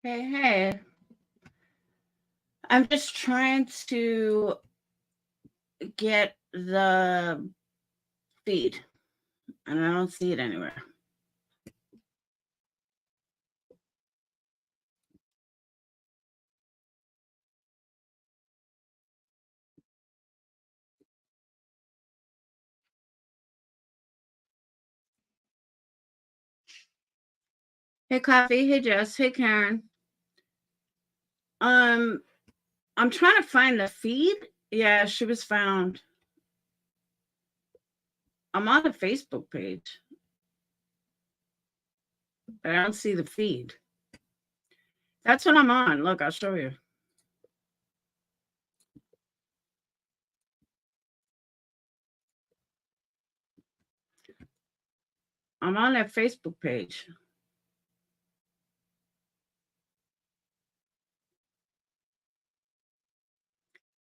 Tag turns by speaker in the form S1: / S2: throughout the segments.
S1: Hey. I'm just trying to get the feed, and I don't see it anywhere. Hey, Coffee. Hey, Jess. Hey, Karen. I'm trying to find the feed. Yeah, she was found. I'm on the Facebook page, but I don't see the feed. That's what I'm on. Look, I'll show you. I'm on that Facebook page.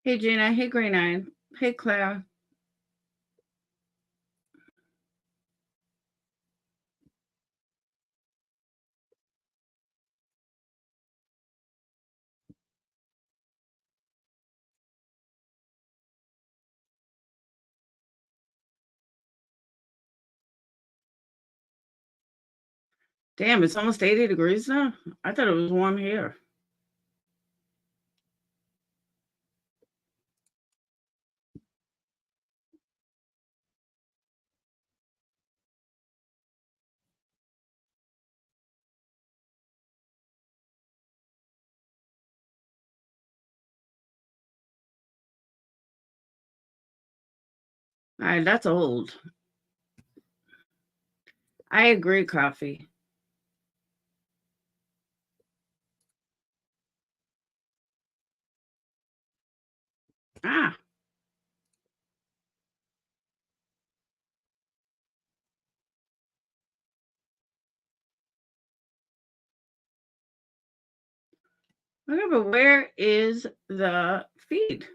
S1: Hey, Gina. Hey, Green Eye. Hey, Claire. Damn, it's almost 80 degrees now. I thought it was warm here. All right, that's old. I agree, Coffee. Ah. Okay, but where is the feed?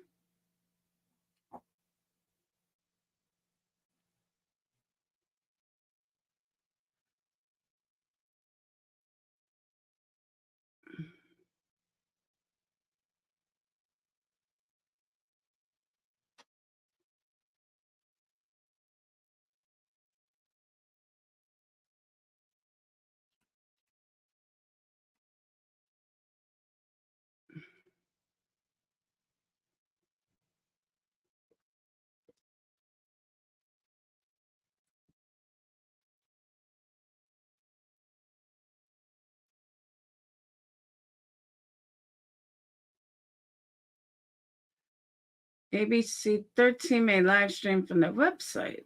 S1: ABC 13 may live stream from the website.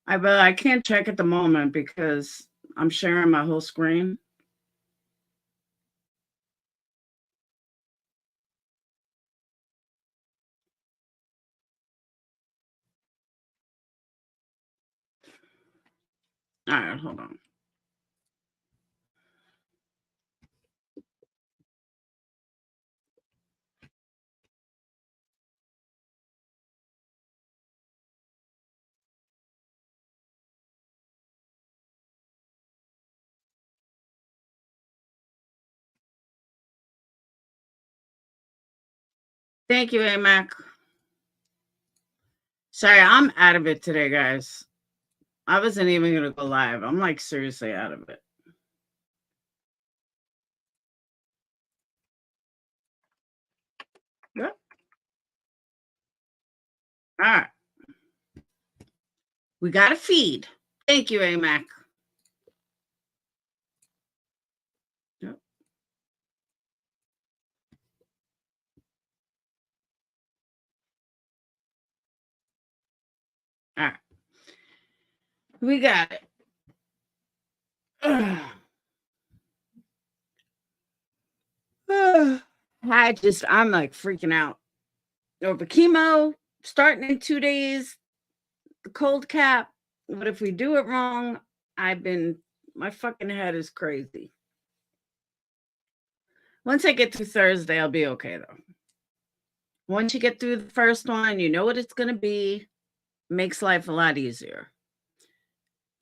S1: I can't check at the moment because I'm sharing my whole screen. All right, hold on. Thank you, AMAC. Sorry, I'm out of it today, guys. I wasn't even going to go live. I'm like seriously out of it. Yep. All right. We got a feed. Thank you, AMAC. Yep. All right. We got it. I'm like freaking out over chemo starting in 2 days, the cold cap. What if we do it wrong? My fucking head is crazy. Once I get through Thursday, I'll be okay though. Once you get through the first one, you know what it's going to be. Makes life a lot easier.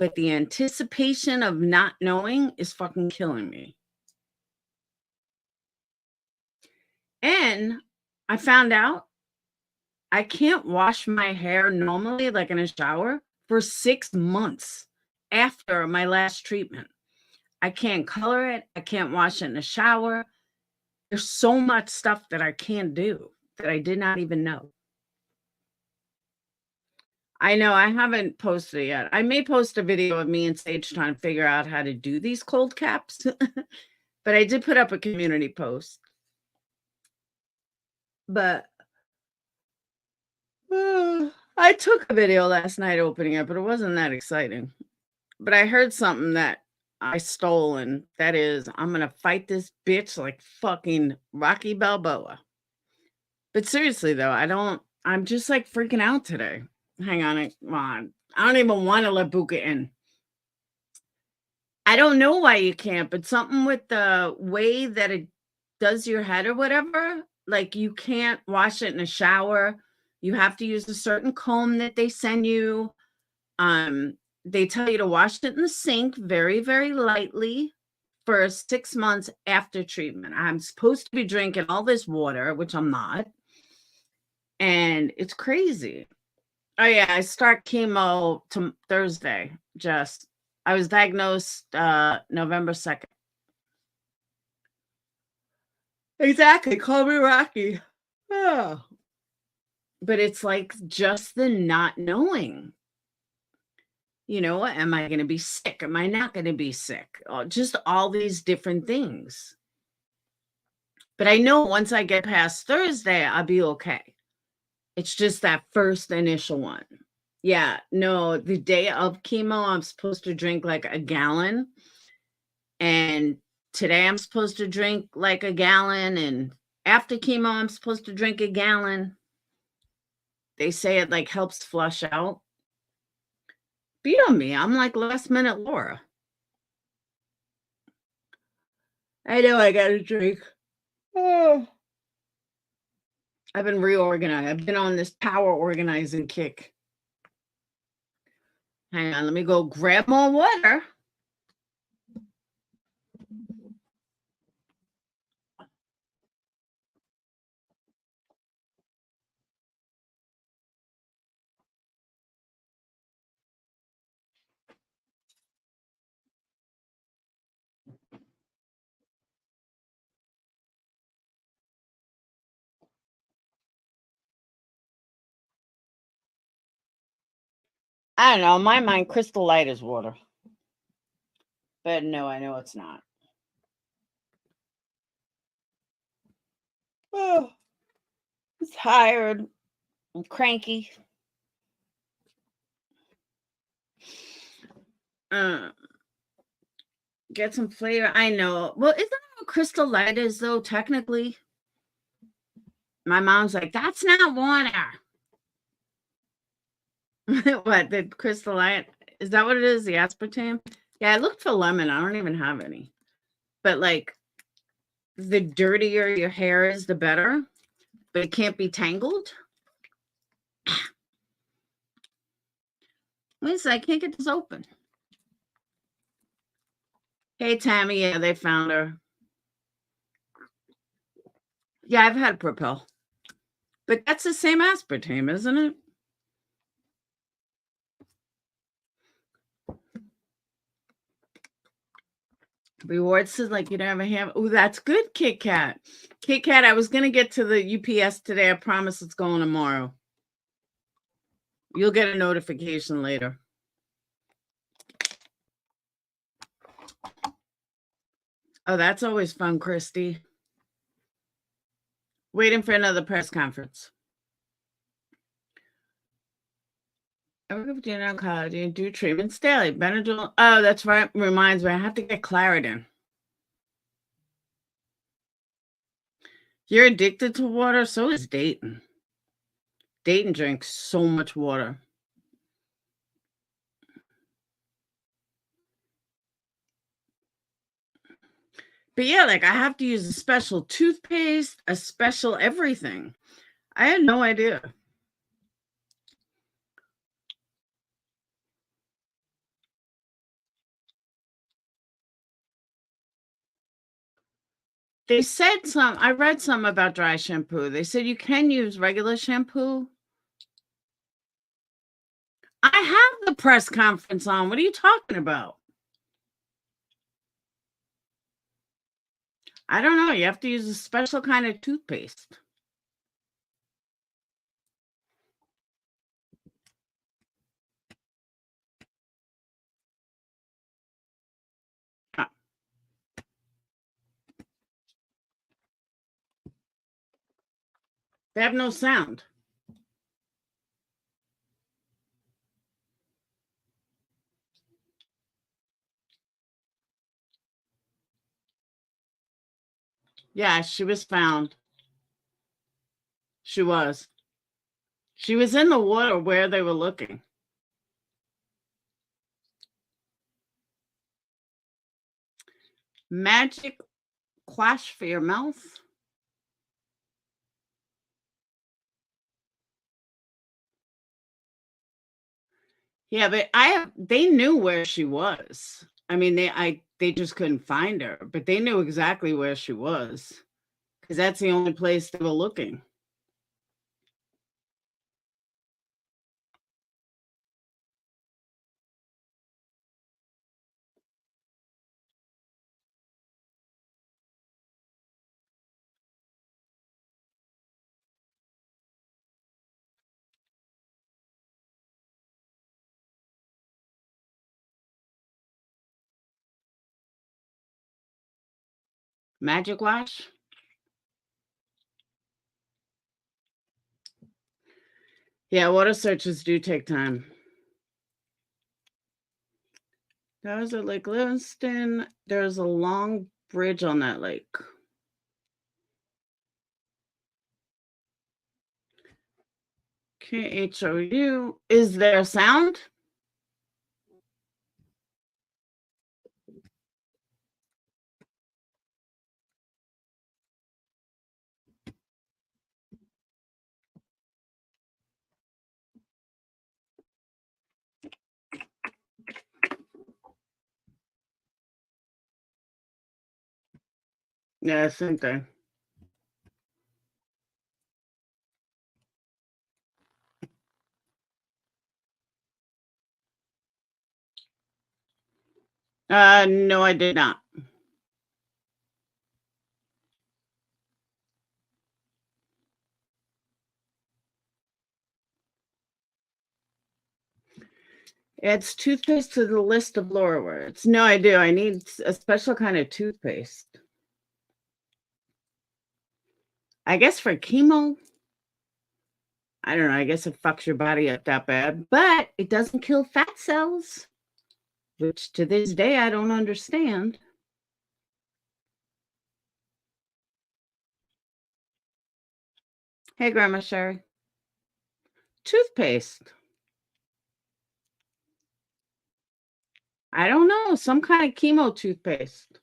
S1: but the anticipation of not knowing is fucking killing me. And I found out I can't wash my hair normally, like in a shower, for 6 months after my last treatment. I can't color it. I can't wash it in the shower. There's so much stuff that I can't do that I did not even know. I know I haven't posted it yet. I may post a video of me and Sage trying to figure out how to do these cold caps, but I did put up a community post. But I took a video last night opening it, but it wasn't that exciting. But I heard something that I stole, and that is I'm going to fight this bitch like fucking Rocky Balboa. But seriously, though, I'm just like freaking out today. Hang on. Come on. I don't even want to let Buka in. I don't know why you can't, but something with the way that it does your head or whatever, like you can't wash it in a shower. You have to use a certain comb that they send you. They tell you to wash it in the sink very, very lightly for 6 months after treatment. I'm supposed to be drinking all this water, which I'm not. And it's crazy. Oh, yeah, I start chemo Thursday. I was diagnosed November 2nd. Exactly. Call me Rocky. Oh. But it's like just the not knowing. You know, am I going to be sick? Am I not going to be sick? Just all these different things. But I know once I get past Thursday, I'll be okay. It's just that first initial one. Yeah, no, the day of chemo, I'm supposed to drink like a gallon. And today I'm supposed to drink like a gallon. And after chemo, I'm supposed to drink a gallon. They say it like helps flush out. Beat on me. I'm like last minute Laura. I know I got to drink. Oh. I've been reorganized. I've been on this power organizing kick. Hang on, let me go grab more water. I don't know. In my mind, Crystal Light is water. But no, I know it's not. Oh, I'm tired. I'm cranky. Get some flavor. I know. Well, isn't that what Crystal Light is, though, technically? My mom's like, that's not water. What, the Crystal Light? Is that what it is? The aspartame? Yeah, I looked for lemon. I don't even have any. But, like, the dirtier your hair is, the better. But it can't be tangled. Wait, I can't get this open. Hey, Tammy. Yeah, they found her. Yeah, I've had Propel. But that's the same aspartame, isn't it? Rewards is like you don't have a ham. Oh, that's good, Kit Kat. Kit Kat, I was going to get to the UPS today. I promise it's going tomorrow. You'll get a notification later. Oh, that's always fun, Christy. Waiting for another press conference. I work with junior oncology and do treatments daily. Benadryl. Oh, that's right. Reminds me, I have to get Claritin. You're addicted to water? So is Dayton. Dayton drinks so much water. But yeah, like I have to use a special toothpaste, a special everything. I had no idea. They said I read some about dry shampoo. They said you can use regular shampoo. I have the press conference on. What are you talking about? I don't know. You have to use a special kind of toothpaste. They have no sound. Yeah, she was found. She was. She was in the water where they were looking. Magic quash for your mouth. Yeah, but they knew where she was. I mean, they just couldn't find her, but they knew exactly where she was because that's the only place they were looking. Magic wash? Yeah, water searches do take time. That was at Lake Livingston. There's a long bridge on that lake. KHOU. Is there sound? Yeah, same thing. No, I did not. Adds toothpaste to the list of lore words. No, I do. I need a special kind of toothpaste. I guess for chemo, I don't know. I guess it fucks your body up that bad, but it doesn't kill fat cells, which to this day I don't understand. Hey, Grandma Sherry. Toothpaste. I don't know. Some kind of chemo toothpaste.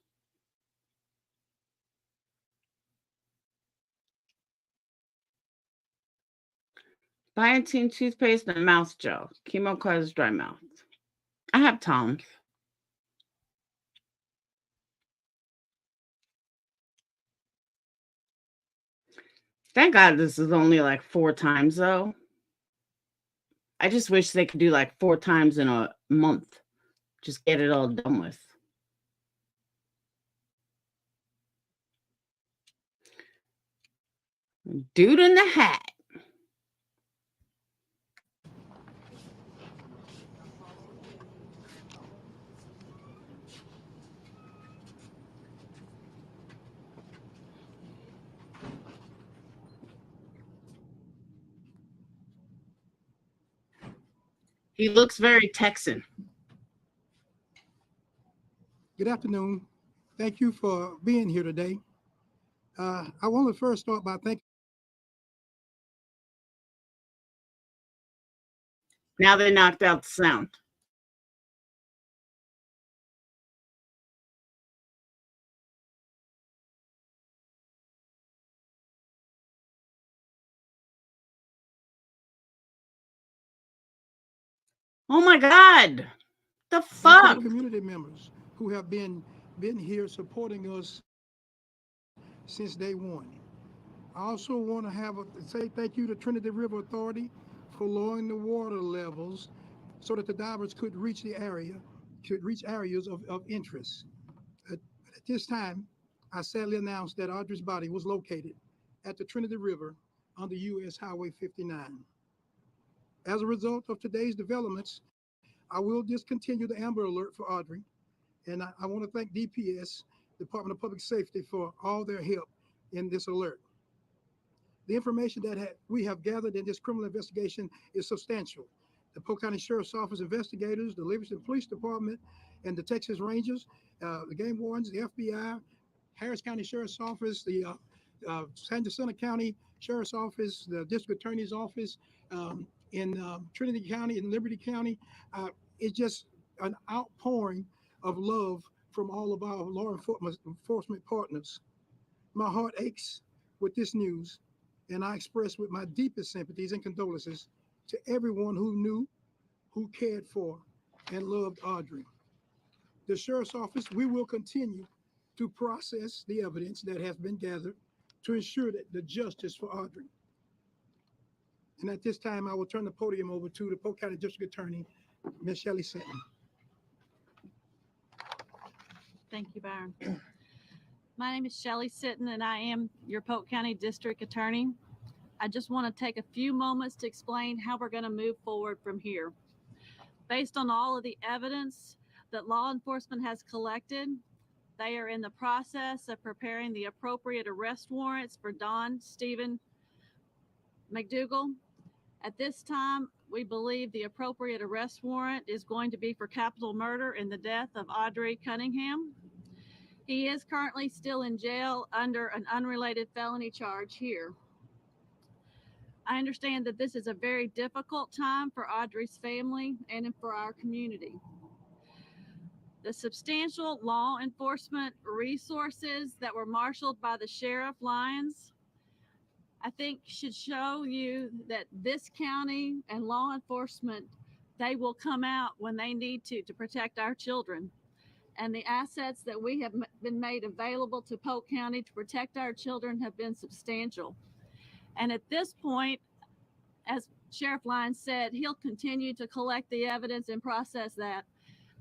S1: Biotin toothpaste and mouth gel. Chemo causes dry mouth. I have Tom's. Thank God this is only like 4 times though. I just wish they could do like 4 times in a month. Just get it all done with. Dude in the hat. He looks very Texan.
S2: Good afternoon. Thank you for being here today. I want to first start by thanking.
S1: Now they knocked out the sound. Oh my God. The fuck?
S2: Community members who have been here supporting us since day one. I also want to say thank you to Trinity River Authority for lowering the water levels so that the divers could reach areas of interest. At this time, I sadly announced that Audrey's body was located at the Trinity River on the U.S. Highway 59. As a result of today's developments, I will discontinue the Amber Alert for Audrey, and I want to thank DPS, Department of Public Safety, for all their help in this alert. The information that we have gathered in this criminal investigation is substantial. The Polk County Sheriff's Office investigators, the Livingston Police Department, and the Texas Rangers, the game wardens, the FBI, Harris County Sheriff's Office, the San Jacinto County Sheriff's Office, the District Attorney's Office in Trinity County and Liberty County. It's just an outpouring of love from all of our law enforcement partners. My heart aches with this news, and I express with my deepest sympathies and condolences to everyone who knew, who cared for, and loved Audrey. The Sheriff's Office, we will continue to process the evidence that has been gathered to ensure that the justice for Audrey. And at this time, I will turn the podium over to the Polk County District Attorney, Ms. Shelley Sinton.
S3: Thank you, Byron. My name is Shelley Sitton, and I am your Polk County District Attorney. I just want to take a few moments to explain how we're going to move forward from here. Based on all of the evidence that law enforcement has collected, they are in the process of preparing the appropriate arrest warrants for Don Stephen McDougal. At this time, we believe the appropriate arrest warrant is going to be for capital murder in the death of Audrey Cunningham. He is currently still in jail under an unrelated felony charge here. I understand that this is a very difficult time for Audrey's family and for our community. The substantial law enforcement resources that were marshaled by the Sheriff Lyons, I think should show you that this county and law enforcement, they will come out when they need to protect our children. And the assets that we have been made available to Polk County to protect our children have been substantial. And at this point, as Sheriff Lyons said, he'll continue to collect the evidence and process that.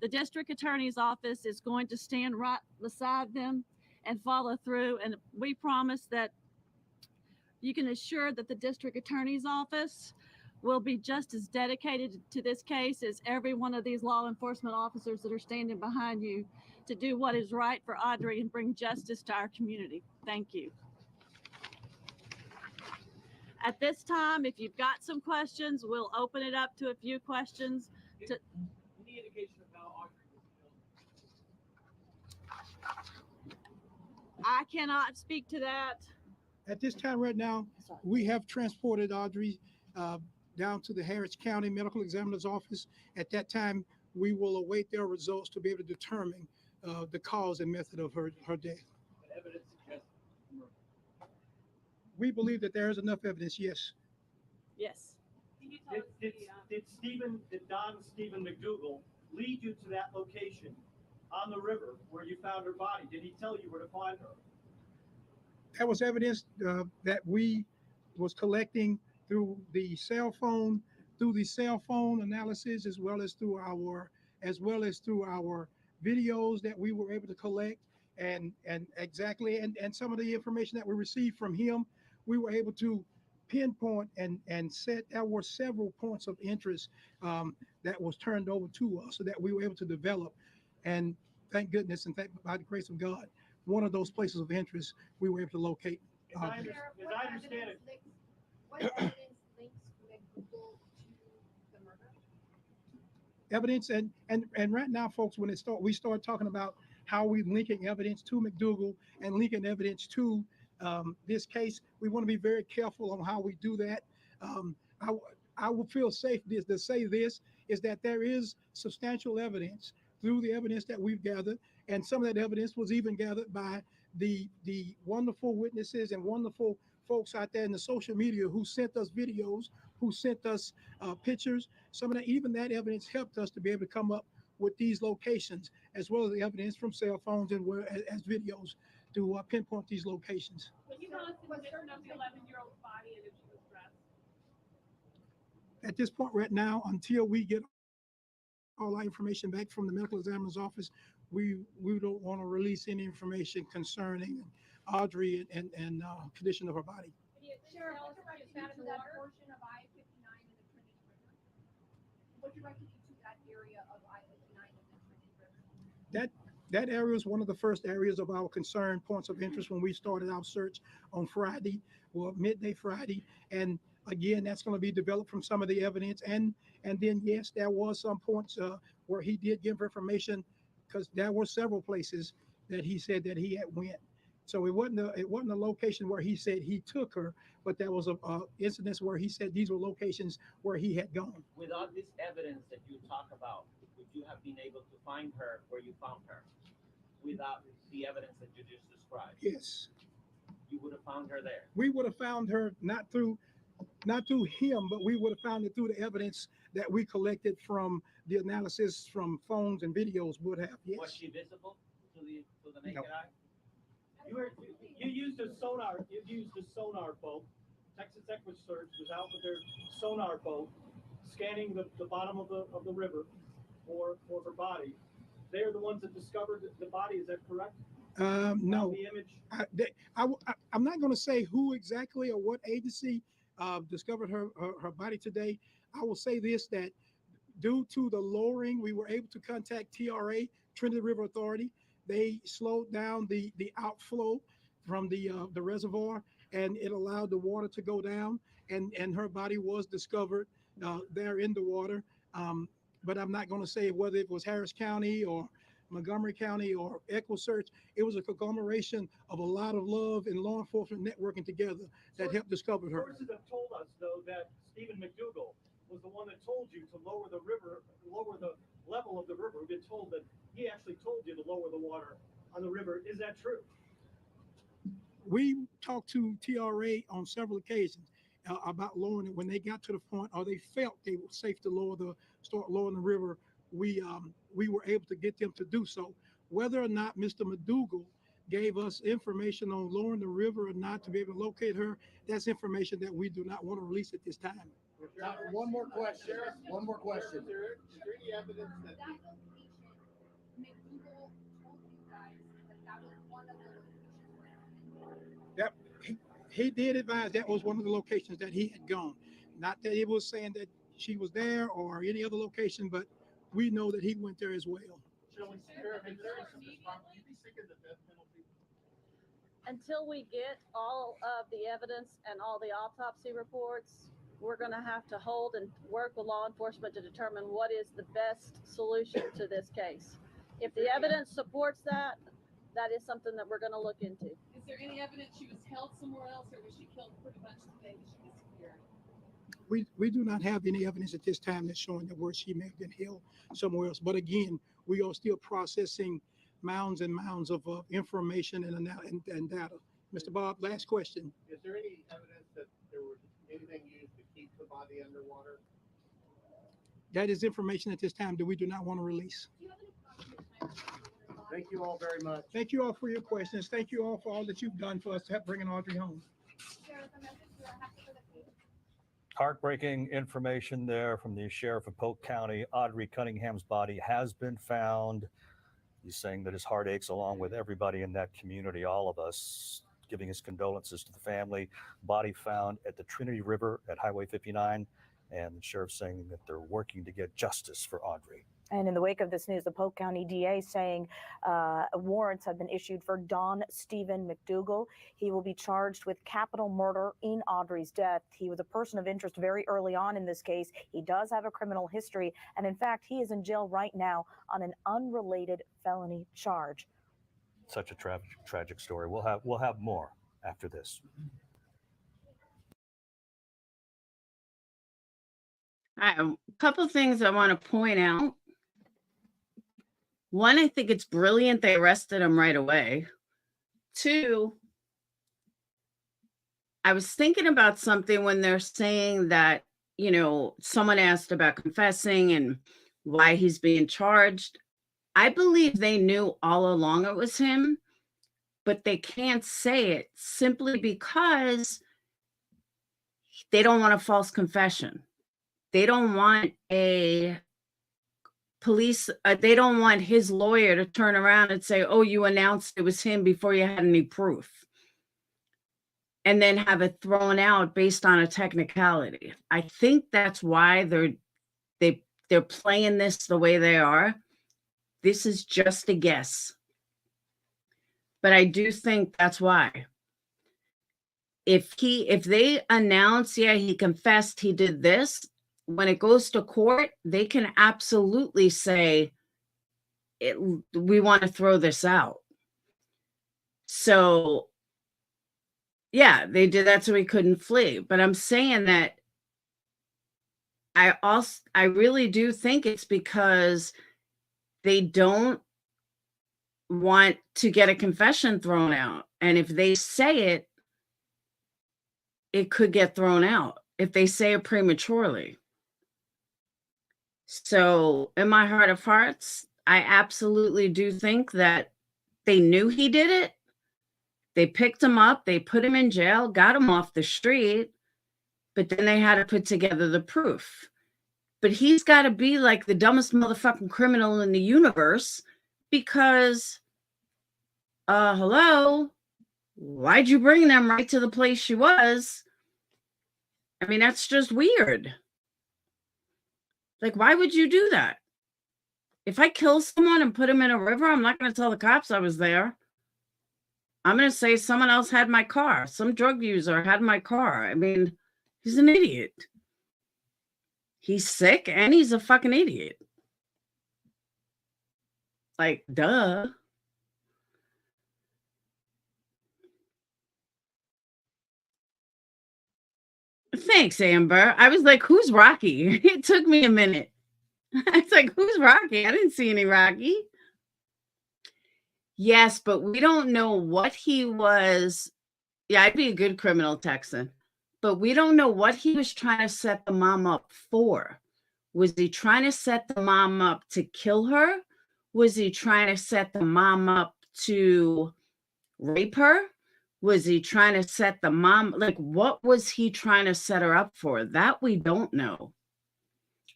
S3: The district attorney's office is going to stand right beside them and follow through. And we promise that you can assure that the district attorney's office will be just as dedicated to this case as every one of these law enforcement officers that are standing behind you to do what is right for Audrey and bring justice to our community. Thank you. At this time, if you've got some questions, we'll open it up to a few questions.
S4: Any indication of how Audrey was killed?
S3: I cannot speak to that.
S2: At this time right now, we have transported Audrey down to the Harris County Medical Examiner's Office. At that time, we will await their results to be able to determine the cause and method of her death.
S4: But evidence suggests murder.
S2: We believe that there is enough evidence, yes.
S3: Yes.
S4: Did Don Stephen McDougal lead you to that location on the river where you found her body? Did he tell you where to find her?
S2: That was evidence that we was collecting through the cell phone analysis, as well as through our videos that we were able to collect, and some of the information that we received from him, we were able to pinpoint and set. There were several points of interest that was turned over to us, so that we were able to develop. And thank goodness, and by the grace of God, one of those places of interest we were able to locate.
S4: As I understand it,
S5: what evidence links McDougal to the murder?
S2: Evidence and right now, folks, when we start talking about how we linking evidence to McDougal and linking evidence to this case, we want to be very careful on how we do that. I would feel safe to say this is that there is substantial evidence through the evidence that we've gathered, and some of that evidence was even gathered by the wonderful witnesses and wonderful folks out there in the social media who sent us videos, who sent us pictures. Some of that, even that evidence helped us to be able to come up with these locations, as well as the evidence from cell phones and as videos. to pinpoint these locations.
S6: Can you tell us the condition of the 11-year-old's body and if she was dressed?
S2: At this point right now, until we get all our information back from the medical examiner's office, we don't want to release any information concerning Audrey and condition of her body.
S5: Sheriff, what's your right to get to that portion of I-59 and the Trinity River? What's your right to get to that area of I-59 and the Trinity River?
S2: That area is one of the first areas of our concern points of interest when we started our search on Friday, well, midday Friday. And again, that's going to be developed from some of the evidence. And then, yes, there was some points where he did give information, because there were several places that he said that he had went. So it wasn't a location where he said he took her, but there was a incidents where he said these were locations where he had gone.
S7: Without this evidence that you talk about, would you have been able to find her where you found her? Without the evidence that you just described?
S2: Yes.
S7: You would have found her there?
S2: We would have found her not through him, but we would have found it through the evidence that we collected from the analysis from phones and videos would have, yes.
S7: Was she visible to the naked
S2: No.
S7: eye?
S4: You used a sonar boat. Texas EquiSearch was out with their sonar boat scanning the bottom of the river for her body. They're the ones that discovered the body, is that correct?
S2: No,
S4: The image?
S2: I'm not going to say who exactly or what agency discovered her body today. I will say this, that due to the lowering, we were able to contact TRA, Trinity River Authority. They slowed down the outflow from the reservoir, and it allowed the water to go down, and her body was discovered there in the water. But I'm not going to say whether it was Harris County or Montgomery County or EquiSearch. It was a conglomeration of a lot of love and law enforcement networking together that helped discover her.
S4: Sources have told us, though, that Stephen McDougal was the one that told you to lower the level of the river. We've been told that he actually told you to lower the water on the river. Is that true?
S2: We talked to TRA on several occasions about lowering it. When they got to the point, or they felt they were safe to start lowering the river, we were able to get them to do so. Whether or not Mr. McDougal gave us information on lowering the river or not to be able to locate her, that's information that we do not want to release at this time.
S8: One more question. One more question.
S6: Is there any evidence that
S5: That location, McDougal told you guys that was one of the locations where
S2: He did advise that was one of the locations that he had gone. Not that he was saying that she was there or any other location, but we know that he went there as well.
S6: Shelley, Sheriff, is there some response? Would you be seeking the death penalty?
S3: Until we get all of the evidence and all the autopsy reports, we're going to have to hold and work with law enforcement to determine what is the best solution to this case. If the evidence supports that, that is something that we're going to look into.
S6: Is there any evidence she was held somewhere else, or was she killed pretty much the day that she disappeared?
S2: We do not have any evidence at this time that's showing that where she may have been held somewhere else. But again, we are still processing mounds and mounds of information and data. Mr. Bob, last question.
S8: Is there any evidence that there was anything used to keep the body underwater?
S2: That is information at this time that we do not want to release.
S5: Do you have any approximate time?
S8: Thank you all very much.
S2: Thank you all for your questions. Thank you all for all that you've done for us to help bringing Audrey home.
S5: Sheriff, a message you are happy for the case.
S9: Heartbreaking information there from the sheriff of Polk County. Audrey Cunningham's body has been found. He's saying that his heart aches along with everybody in that community, all of us, giving his condolences to the family. Body found at the Trinity River at Highway 59, and the sheriff saying that they're working to get justice for Audrey.
S10: And in the wake of this news, the Polk County DA saying warrants have been issued for Don Stephen McDougal. He will be charged with capital murder in Audrey's death. He was a person of interest very early on in this case. He does have a criminal history. And in fact, he is in jail right now on an unrelated felony charge.
S9: Such a tragic story. We'll have more after this.
S1: A couple things I want to point out. One, I think it's brilliant they arrested him right away. Two, I was thinking about something when they're saying that, someone asked about confessing and why he's being charged. I believe they knew all along it was him. but they can't say it simply because they don't want a false confession. They don't want a police, they don't want his lawyer to turn around and say, oh, you announced it was him before you had any proof, and then have it thrown out based on a technicality. I think that's why they're playing this the way they are. This is just a guess, but I do think that's why. If they announce, yeah, he confessed, he did this, when it goes to court, they can absolutely say, we want to throw this out. So yeah, they did that so he couldn't flee. But I'm saying that I really do think it's because they don't want to get a confession thrown out. And if they say it, it could get thrown out if they say it prematurely. So in my heart of hearts, I absolutely do think that they knew he did it. They picked him up, they put him in jail, got him off the street, but then they had to put together the proof. But he's got to be like the dumbest motherfucking criminal in the universe, because, hello, why'd you bring them right to the place she was? I mean, that's just weird. Like, why would you do that? If I kill someone and put him in a river, I'm not going to tell the cops I was there. I'm going to say someone else had my car. Some drug user had my car. I mean, he's an idiot. He's sick and he's a fucking idiot. Like, duh. Thanks, Amber. I was like, who's Rocky? It took me a minute. It's like, who's Rocky? I didn't see any Rocky. Yes, but we don't know what he was. Yeah, I'd be a good criminal Texan. But we don't know what he was trying to set the mom up for. Was he trying to set the mom up to kill her? Was he trying to set the mom up to rape her? Was he trying to set the mom, like, what was he trying to set her up for? That we don't know.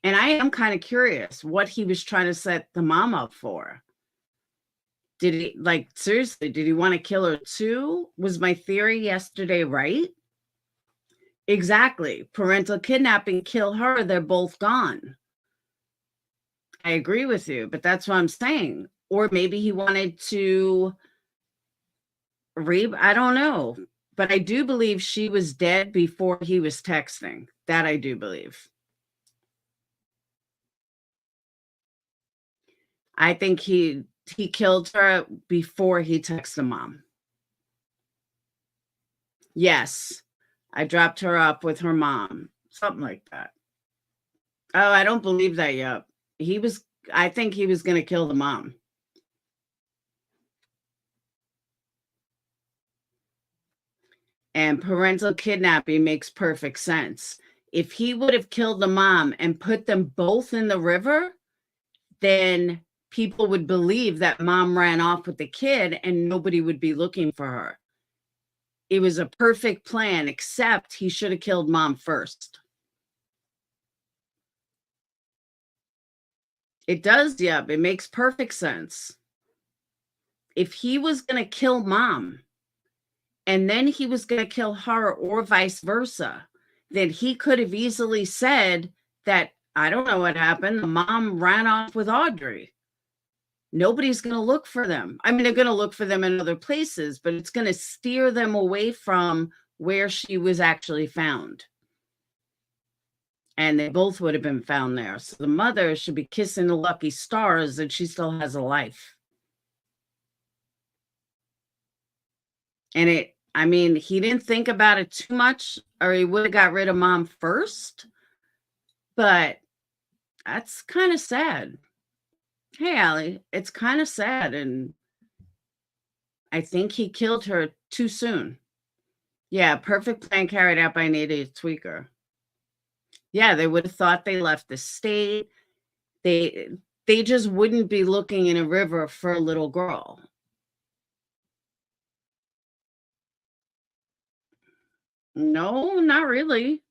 S1: And I am kind of curious what he was trying to set the mom up for. Did he, like, seriously, did he want to kill her too? Was my theory yesterday right? Exactly. Parental kidnapping, kill her, they're both gone. I agree with you, but that's what I'm saying. Or maybe he wanted to rape, I don't know. But I do believe she was dead before he was texting. That I do believe. I think he killed her before he texted mom. Yes. I dropped her up with her mom. Something like that. Oh, I don't believe that yet. I think he was going to kill the mom. And parental kidnapping makes perfect sense. If he would have killed the mom and put them both in the river, then people would believe that mom ran off with the kid and nobody would be looking for her. It was a perfect plan, except he should have killed mom first. It does, yeah, it makes perfect sense. If he was going to kill mom and then he was going to kill her or vice versa, then he could have easily said that, I don't know what happened. The mom ran off with Audrii. Nobody's going to look for them. I mean, they're going to look for them in other places, but it's going to steer them away from where she was actually found. And they both would have been found there. So the mother should be kissing the lucky stars that she still has a life. And I mean, he didn't think about it too much, or he would have got rid of mom first. But that's kind of sad. Hey, Allie, it's kind of sad. And I think he killed her too soon. Yeah, perfect plan carried out by an idiot tweaker. Yeah, they would have thought they left the state. They just wouldn't be looking in a river for a little girl. No, not really.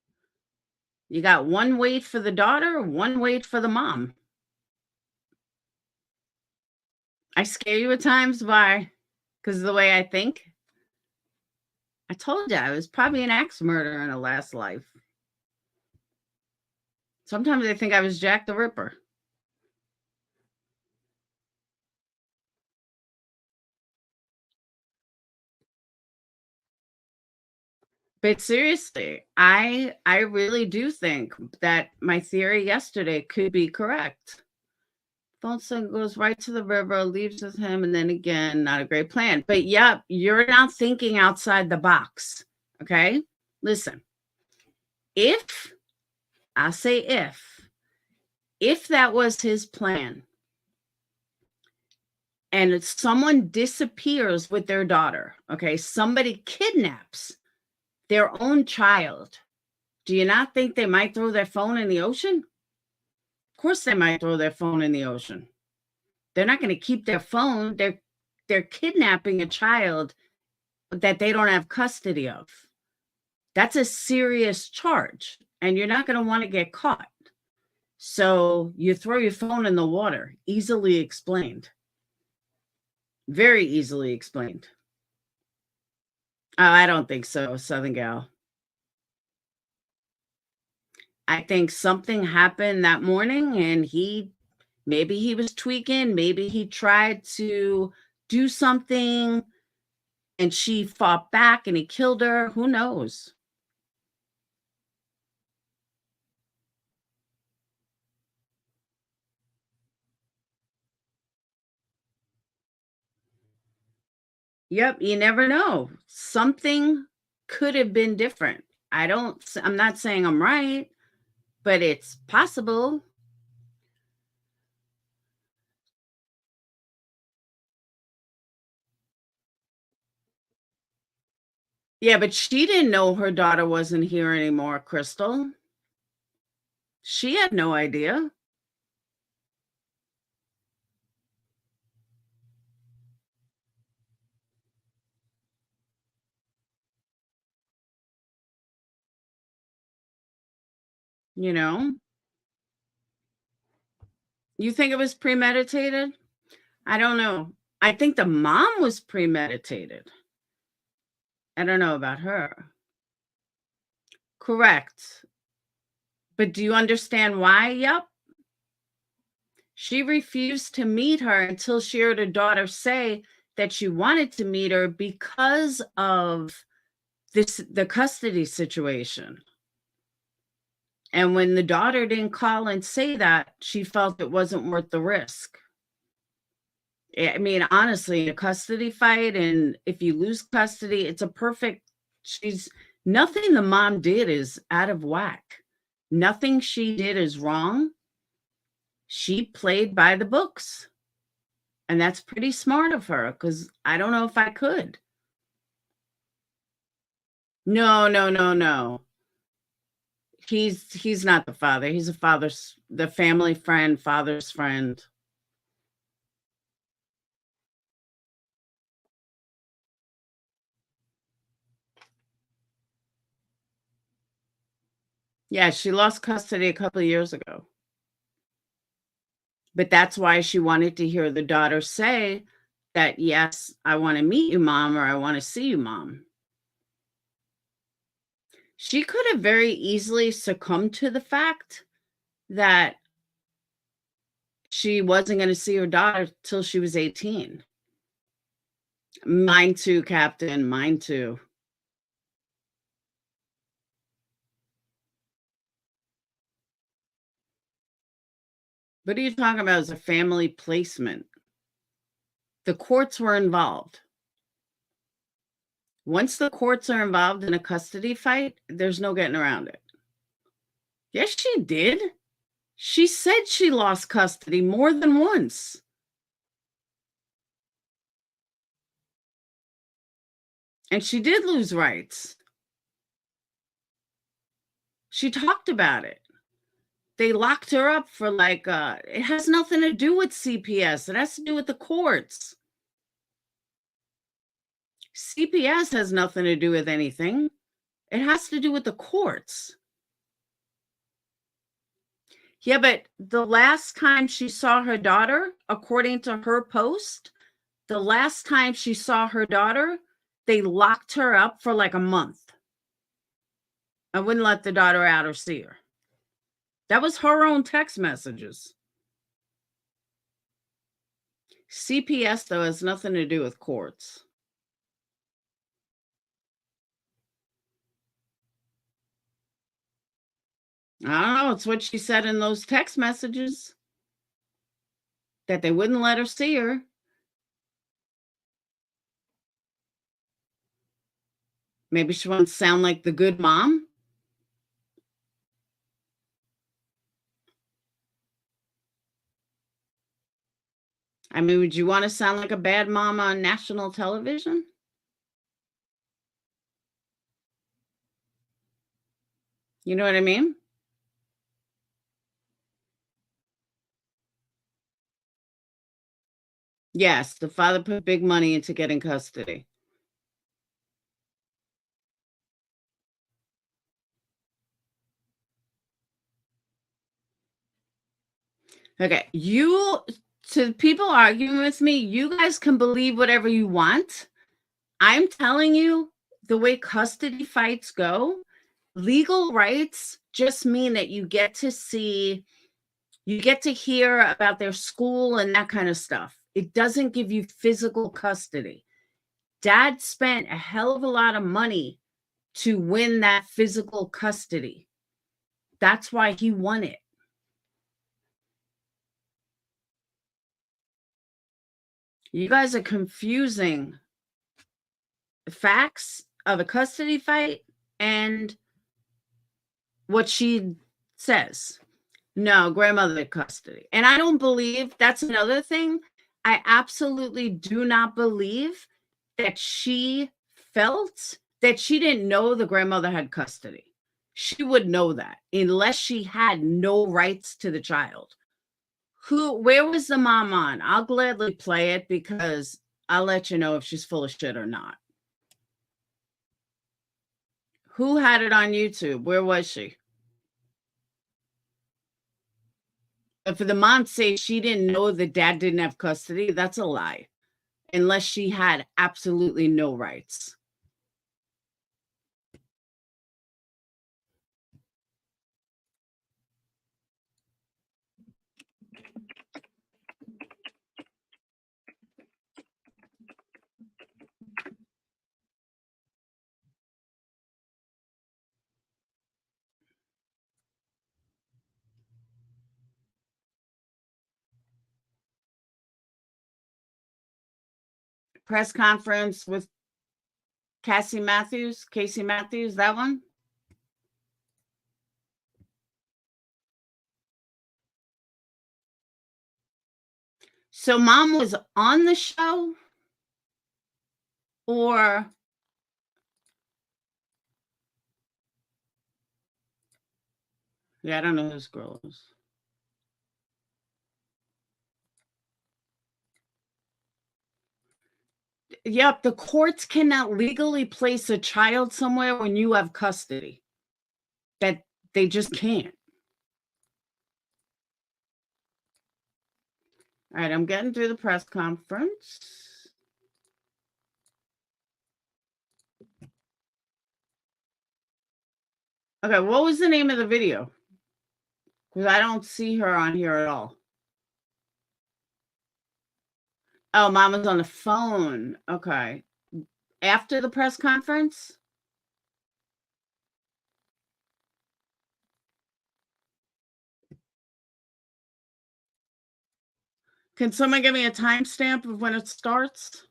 S1: You got one weight for the daughter, one weight for the mom. I scare you at times. Why? Because of the way I think. I told you I was probably an axe murderer in a last life. Sometimes I think I was Jack the Ripper. But seriously, I really do think that my theory yesterday could be correct. Phone son goes right to the river, leaves with him, and then again, not a great plan. But yep, you're not thinking outside the box. Okay? Listen, if I'll say if that was his plan, and someone disappears with their daughter, okay, somebody kidnaps their own child, do you not think they might throw their phone in the ocean? Of course they might throw their phone in the ocean. They're not going to keep their phone. They're kidnapping a child that they don't have custody of. That's a serious charge, and you're not going to want to get caught. So you throw your phone in the water. Easily explained. Very easily explained. Oh, I don't think so, Southern Gal. I think something happened that morning, and maybe he was tweaking. Maybe he tried to do something and she fought back and he killed her. Who knows? Yep, you never know. Something could have been different. I'm not saying I'm right, but it's possible. Yeah, but she didn't know her daughter wasn't here anymore, Crystal. She had no idea. You know? You think it was premeditated? I don't know. I think the mom was premeditated. I don't know about her. Correct. But do you understand why? Yep. She refused to meet her until she heard her daughter say that she wanted to meet her because of the custody situation. And when the daughter didn't call and say that, she felt it wasn't worth the risk. I mean, honestly, a custody fight, and if you lose custody, it's a perfect, nothing the mom did is out of whack. Nothing she did is wrong. She played by the books. And that's pretty smart of her, because I don't know if I could. No. He's not the father. He's the family friend, father's friend. Yeah, she lost custody a couple of years ago. But that's why she wanted to hear the daughter say that, yes, I want to meet you, Mom, or I want to see you, Mom. She could have very easily succumbed to the fact that she wasn't going to see her daughter till she was 18. Mine too, Captain. Mine too. What are you talking about as a family placement? The courts were involved. Once the courts are involved in a custody fight, there's no getting around it. Yes, she did. She said she lost custody more than once. And she did lose rights. She talked about it. They locked her up for it has nothing to do with CPS. It has to do with the courts. CPS has nothing to do with anything. It has to do with the courts. Yeah, but the last time she saw her daughter, according to her post, the last time she saw her daughter, they locked her up for like a month. I wouldn't let the daughter out or see her. That was her own text messages. CPS, though, has nothing to do with courts. I don't know. It's what she said in those text messages, that they wouldn't let her see her. Maybe she wants to sound like the good mom. I mean, would you want to sound like a bad mom on national television? You know what I mean? Yes, the father put big money into getting custody. Okay, to people arguing with me, you guys can believe whatever you want. I'm telling you, the way custody fights go, legal rights just mean that you get to hear about their school and that kind of stuff. It doesn't give you physical custody. Dad spent a hell of a lot of money to win that physical custody. That's why he won it. You guys are confusing the facts of a custody fight and what she says. No, grandmother custody. And I don't believe, that's another thing. I absolutely do not believe that she felt that she didn't know the grandmother had custody. She would know that unless she had no rights to the child. Where was the mom on? I'll gladly play it because I'll let you know if she's full of shit or not. Who had it on YouTube? Where was she? But for the mom to say she didn't know that dad didn't have custody, that's a lie. Unless she had absolutely no rights. Press conference with Cassie Matthews, that one. So mom was on the show, or yeah, I don't know who this girl is. Yep, the courts cannot legally place a child somewhere when you have custody. That they just can't. All right, I'm getting through the press conference. Okay, what was the name of the video? Because I don't see her on here at all. Oh, mama's on the phone. Okay. After the press conference? Can someone give me a timestamp of when it starts?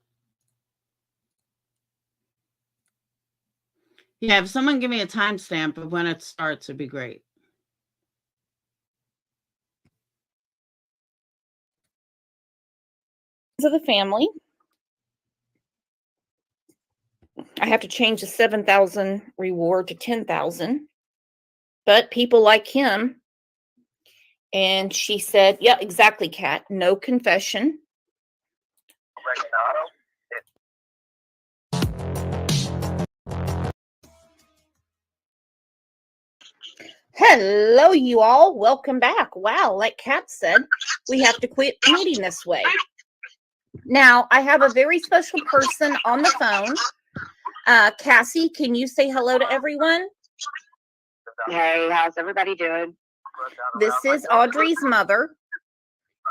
S1: Yeah, if someone give me a timestamp of when it starts, it'd be great.
S11: Of the family. I have to change the 7,000 reward to 10,000. But people like him. And she said, yeah, exactly, Kat. No confession. Hello, you all. Welcome back. Wow, like Kat said, we have to quit meeting this way. Now, I have a very special person on the phone. Cassie, can you say hello to everyone?
S12: Hey, how's everybody doing?
S11: This is Audrey's mother,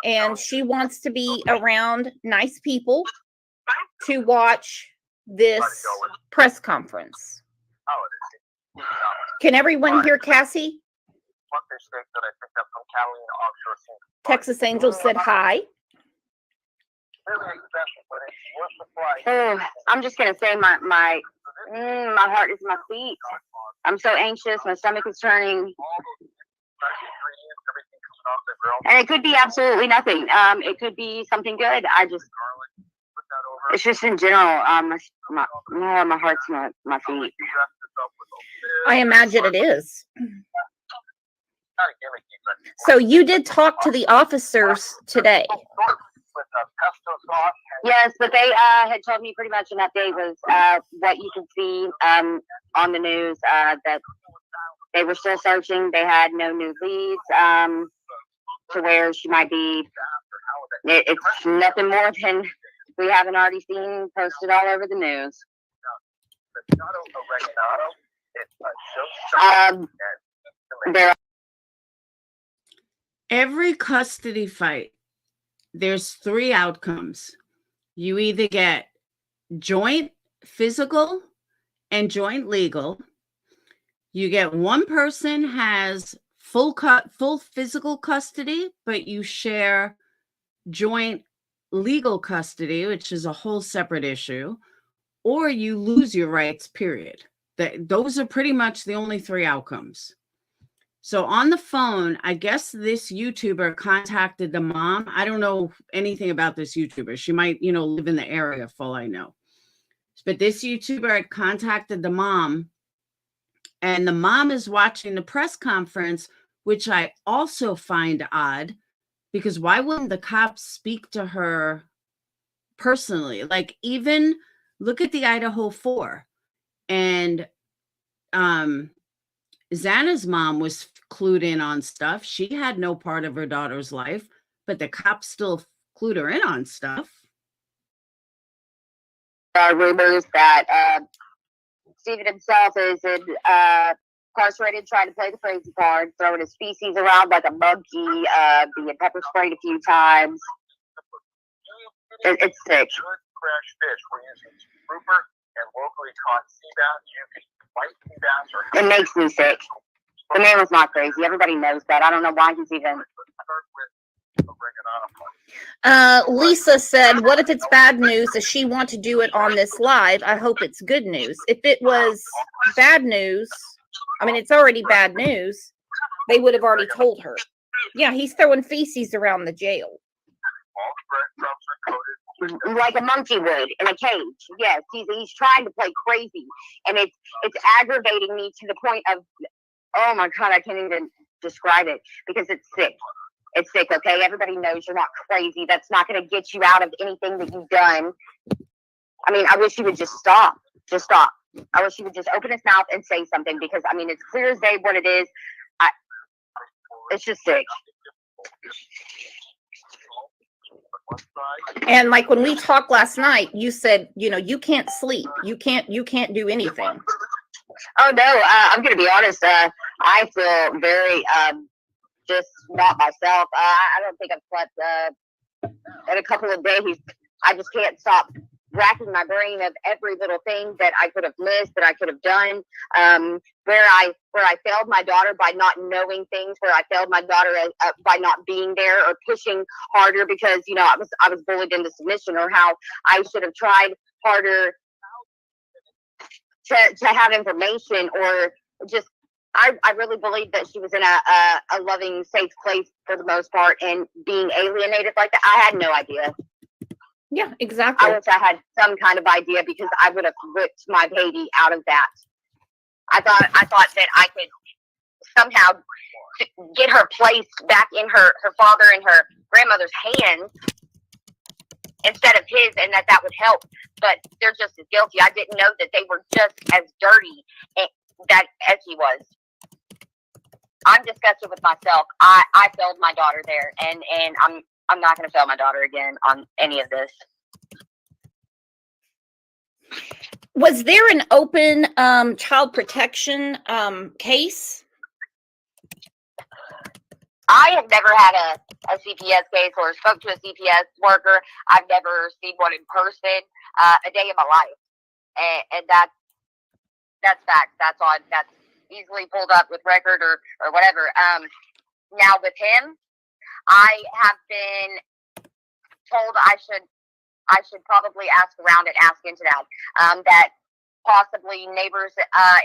S11: and she wants to be around nice people to watch this press conference. Can everyone hear Cassie? Texas Angel said hi.
S12: Oh, I'm just gonna say my heart is in my feet. I'm so anxious. My stomach is turning, and it could be absolutely nothing. It could be something good. It's just in general. My heart's my feet.
S11: I imagine it is. So you did talk to the officers today.
S12: Yes, but they had told me pretty much an update was what you can see on the news, that they were still searching. They had no new leads to where she might be. It's nothing more than we haven't already seen posted all over the news.
S1: Every custody fight, there's 3 outcomes. You either get joint physical and joint legal. You get one person has full physical custody, but you share joint legal custody, which is a whole separate issue, or you lose your rights, period. Those are pretty much the only 3 outcomes. So on the phone, I guess this YouTuber contacted the mom. I don't know anything about this YouTuber. She might, live in the area for all I know. But this YouTuber had contacted the mom, and the mom is watching the press conference, which I also find odd, because why wouldn't the cops speak to her personally? Like, even look at the Idaho 4, and Xana's mom was clued in on stuff. She had no part of her daughter's life, but the cops still clued her in on stuff.
S12: Rumors that Stephen himself is incarcerated, trying to play the crazy card, throwing his feces around like a monkey, being pepper sprayed a few times. It's sick.
S13: Fresh fish. We're using grouper and locally caught sea bass. You can fight sea bass or.
S12: It makes me sick. The man was not crazy. Everybody knows that. I don't know why he's even.
S11: Lisa said, what if it's bad news? Does she want to do it on this live? I hope it's good news. If it was bad news, I mean, it's already bad news. They would have already told her. Yeah, he's throwing feces around the jail.
S12: Like a monkey would in a cage. Yes, he's trying to play crazy, and it's aggravating me to the point of, oh my God, I can't even describe it because it's sick. It's sick, okay? Everybody knows you're not crazy. That's not going to get you out of anything that you've done. I mean, I wish he would just stop. Just stop. I wish he would just open his mouth and say something because, I mean, it's clear as day what it is. It's just sick.
S11: And like when we talked last night, you said, you can't sleep. You can't do anything.
S12: Oh no, I'm gonna be honest. I feel very just not myself. I don't think I've slept in a couple of days. I just can't stop racking my brain of every little thing that I could have missed, that I could have done. Where I failed my daughter by not knowing things, where I failed my daughter by not being there or pushing harder because I was bullied into submission, or how I should have tried harder to have information, or just I really believe that she was in a loving, safe place for the most part, and being alienated like that, I had no idea.
S11: Yeah, exactly.
S12: I wish I had some kind of idea because I would have ripped my baby out of that. I thought that I could somehow get her placed back in her father and her grandmother's hands instead of his, and that would help. But they're just as guilty. I didn't know that they were just as dirty as he was. I'm disgusted with myself. I failed my daughter there, and I'm not going to fail my daughter again on any of this.
S11: Was there an open child protection case?
S12: I have never had a CPS case or spoke to a CPS worker. I've never seen one in person a day in my life, and that's facts. That's on. That's easily pulled up with record or whatever. Now with him, I have been told I should probably ask around and ask into that. That possibly neighbors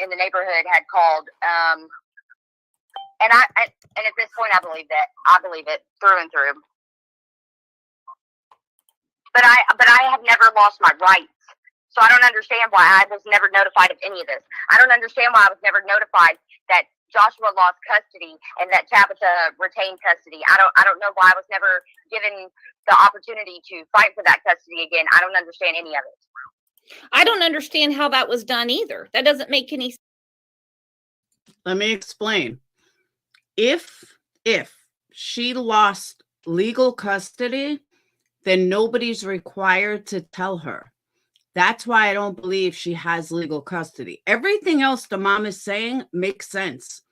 S12: in the neighborhood had called. And at this point, I believe that. I believe it through and through. But I have never lost my rights. So I don't understand why I was never notified of any of this. I don't understand why I was never notified that Joshua lost custody and that Tabitha retained custody. I don't know why I was never given the opportunity to fight for that custody again. I don't understand any of it.
S11: I don't understand how that was done either. That doesn't make any sense.
S1: Let me explain. If she lost legal custody, then nobody's required to tell her. That's why I don't believe she has legal custody. Everything else the mom is saying makes sense.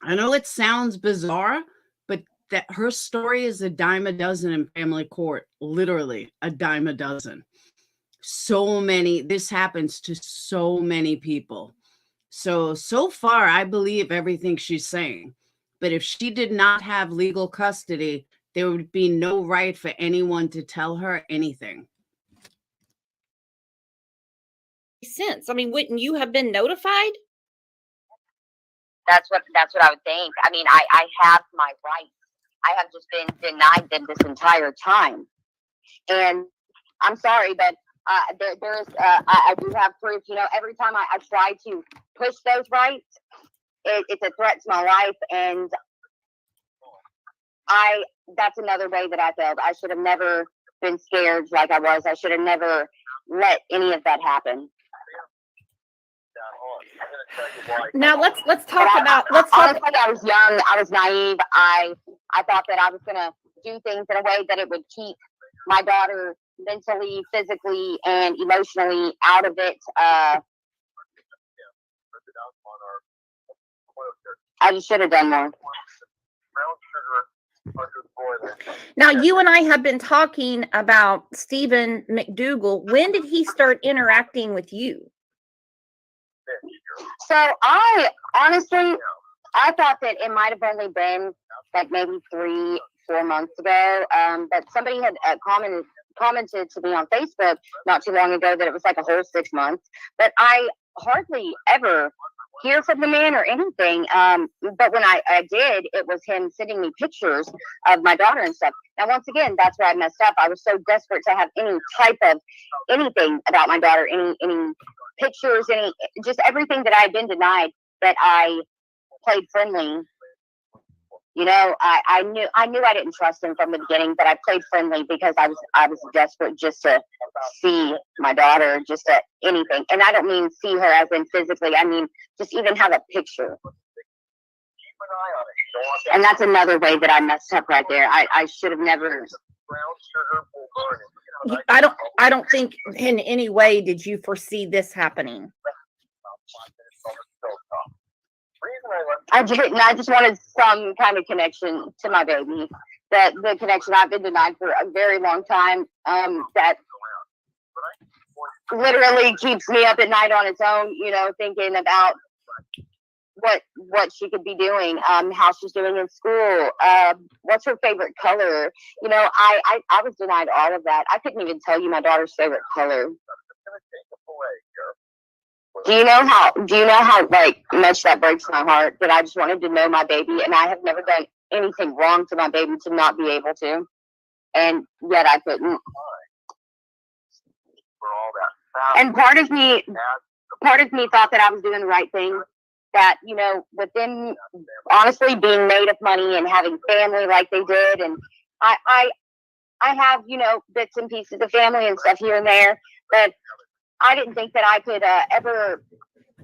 S1: I know it sounds bizarre, but that her story is a dime a dozen in family court, literally a dime a dozen. This happens to so many people. So far, I believe everything she's saying. But if she did not have legal custody, there would be no right for anyone to tell her anything.
S11: Sense. I mean, wouldn't you have been notified?
S12: That's what I would think. I mean, I have my rights. I have just been denied them this entire time. And I'm sorry, but there's I do have proof. You know, every time I try to push those rights, it's a threat to my life, and that's another way that I failed. I should have never been scared like I was. I should have never let any of that happen.
S11: Now let's talk about
S12: honestly, I was young, I was naive. I thought that I was gonna do things in a way that it would keep my daughter mentally, physically, and emotionally out of it. I just should have done more.
S11: Now, you and I have been talking about Stephen McDougal. When did he start interacting with you?
S12: So I honestly, I thought that it might have only been like maybe 3-4 months ago. But somebody had commented to me on Facebook not too long ago that it was like a whole 6 months. But I hardly ever hear from the man or anything. But when I did, it was him sending me pictures of my daughter and stuff. Now, once again, that's where I messed up. I was so desperate to have any type of anything about my daughter, any pictures, just everything that I had been denied, that I played friendly. You know, I knew I didn't trust him from the beginning, but I played friendly because I was desperate just to see my daughter, just to anything. And I don't mean see her as in physically, I mean just even have a picture. And that's another way that I messed up right there. I should have never.
S11: I don't think in any way did you foresee this happening.
S12: I didn't. I just wanted some kind of connection to my baby. That the connection I've been denied for a very long time. That literally keeps me up at night on its own. You know, thinking about what she could be doing, how she's doing in school, what's her favorite color. You know, I was denied all of that. I couldn't even tell you my daughter's favorite color. Do you know how like much that breaks my heart, that I just wanted to know my baby, and I have never done anything wrong to my baby to not be able to, and yet I couldn't. And part of me thought that I was doing the right thing, that, you know, with them honestly being made of money and having family like they did, and I have, you know, bits and pieces of family and stuff here and there, but I didn't think that I could ever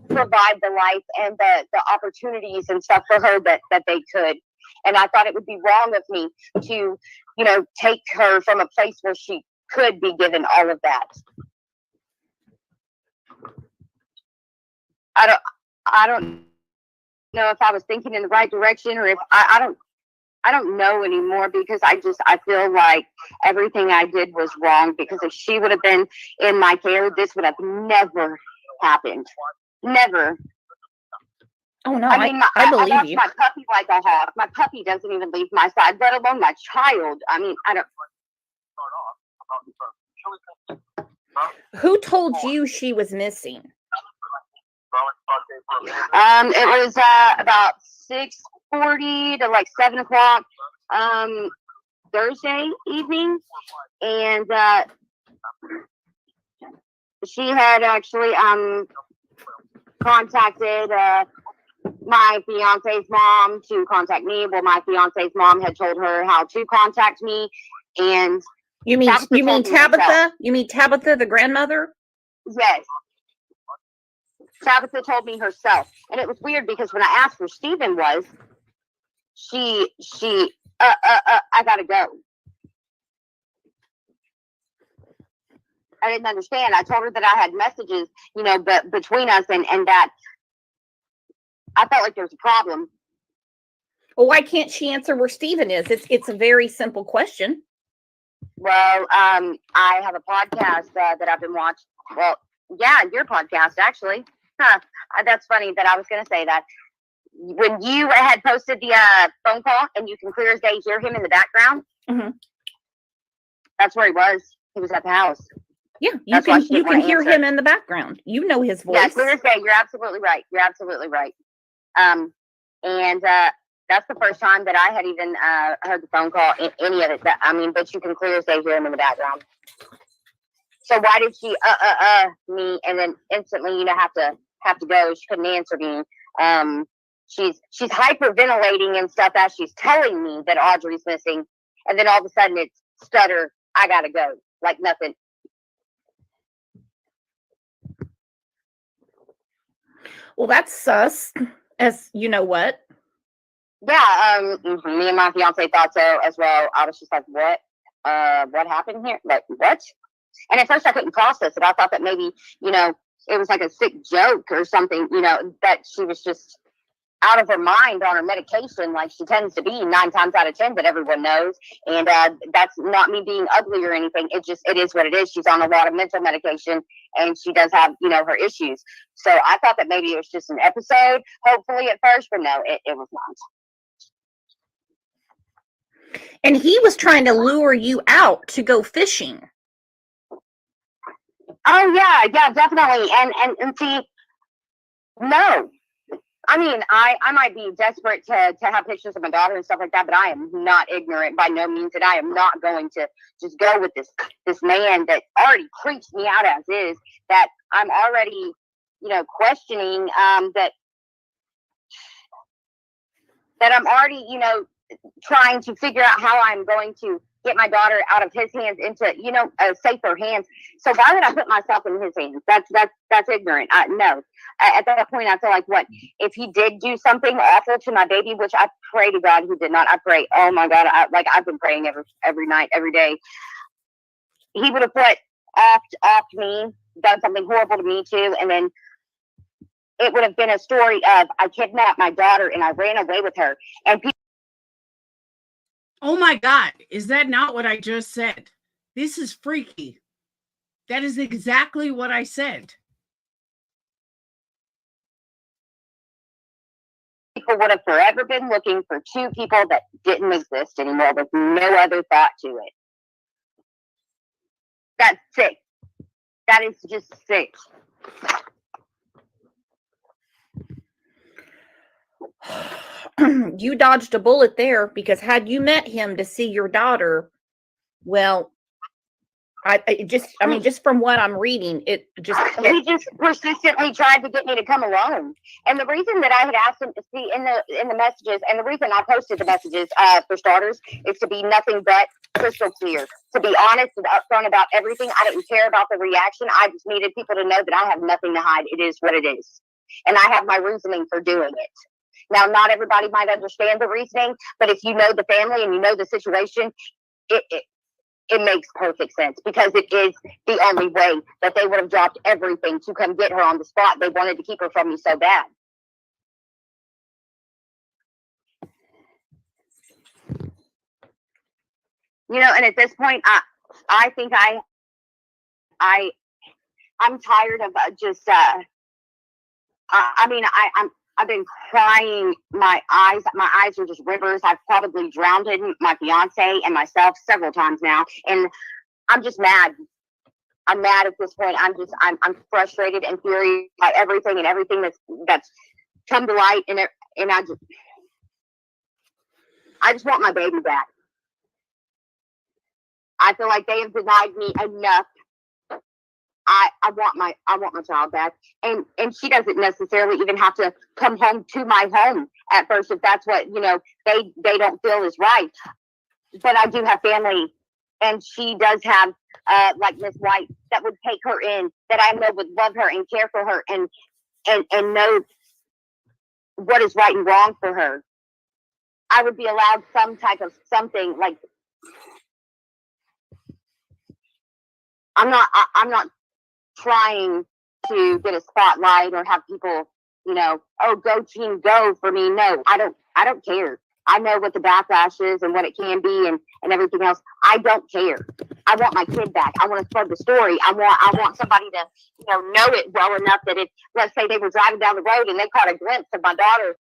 S12: provide the life and the opportunities and stuff for her that they could. And I thought it would be wrong of me to, you know, take her from a place where she could be given all of that. I don't know if I was thinking in the right direction, or if I don't know anymore, because I feel like everything I did was wrong, because if she would have been in my care, this would have never happened. Never.
S11: Oh no,
S12: I mean,
S11: I believe
S12: watch
S11: you.
S12: my puppy like a hawk. My puppy doesn't even leave my side, let alone my child. I mean, I don't.
S11: Who told you she was missing?
S12: It was about 6:40 to like 7 o'clock Thursday evening, and she had actually contacted my fiance's mom to contact me. Well, my fiance's mom had told her how to contact me, and
S11: you mean Tabitha? You mean Tabitha, the grandmother?
S12: Yes. Tabitha told me herself, and it was weird because when I asked where Stephen was, she I gotta go. I didn't understand. I told her that I had messages, you know, but between us, and that I felt like there was a problem.
S11: Well, why can't she answer where Stephen is? It's a very simple question.
S12: Well, I have a podcast that I've been watching. Well, yeah, your podcast actually. Huh. That's funny that I was going to say that. When you had posted the phone call, and you can clear as day hear him in the background, that's where he was. He was at the house.
S11: Yeah, you can hear him in the background. You know his voice.
S12: Yeah, clear as day. You're absolutely right. You're absolutely right. And that's the first time that I had even heard the phone call, any of it. I mean, but you can clear as day hear him in the background. So why did she me, and then instantly, you know, have to go? She couldn't answer me. She's hyperventilating and stuff as she's telling me that Audrey's missing, and then all of a sudden it's stutter. I gotta go, like nothing.
S11: Well, that's sus. As you know what?
S12: Yeah. Me and my fiance thought so as well. I was just like, what happened here? Like, what? And at first I couldn't process it. I thought that maybe, you know, it was like a sick joke or something, you know, that she was just out of her mind on her medication, like she tends to be 9 times out of 10, that everyone knows. And that's not me being ugly or anything. It is what it is. She's on a lot of mental medication, and she does have, you know, her issues. So I thought that maybe it was just an episode, hopefully at first, but no, it was not.
S11: And he was trying to lure you out to go fishing.
S12: Oh yeah, definitely. And see, no. I mean, I might be desperate to have pictures of my daughter and stuff like that, but I am not ignorant by no means, and I am not going to just go with this man that already creeps me out as is, that I'm already, you know, questioning, that I'm already, you know, trying to figure out how I'm going to get my daughter out of his hands into, you know, safer hands. So why would I put myself in his hands? That's ignorant. No. At that point, I feel like, what if he did do something awful to my baby, which I pray to God he did not. I pray, oh my God, I've been praying every night, every day. He would have put off me, done something horrible to me too, and then it would have been a story of, I kidnapped my daughter and I ran away with her, and people.
S1: Oh my God, is that not what I just said? This is freaky. That is exactly what I said.
S12: People would have forever been looking for 2 people that didn't exist anymore, with no other thought to it. That's sick. That is just sick.
S11: You dodged a bullet there, because had you met him to see your daughter, well, just from what I'm reading, he
S12: just persistently tried to get me to come alone. And the reason that I had asked him to see in the messages, and the reason I posted the messages, for starters, is to be nothing but crystal clear, to be honest and upfront about everything. I didn't care about the reaction. I just needed people to know that I have nothing to hide. It is what it is. and I have my reasoning for doing it. Now, not everybody might understand the reasoning, but if you know the family and you know the situation, it makes perfect sense, because it is the only way that they would have dropped everything to come get her on the spot. They wanted to keep her from me so bad. You know, and at this point, I think I'm tired of just, I've been crying my eyes are just rivers. I've probably drowned my fiance and myself several times now. And I'm just mad. I'm mad at this point. I'm frustrated and furious by everything that's come to light. And I just want my baby back. I feel like they have denied me enough. I want my child back, and she doesn't necessarily even have to come home to my home at first if that's what they don't feel is right. But I do have family, and she does have like Miss White that would take her in, that I know would love her and care for her and know what is right and wrong for her. I would be allowed some type of something like. I'm not trying to get a spotlight or have people, oh, go team, go for me. No, I don't care. I know what the backlash is and what it can be and everything else. I don't care. I want my kid back. I want to spread the story. I want somebody to, know it well enough that if, let's say they were driving down the road and they caught a glimpse of my daughter.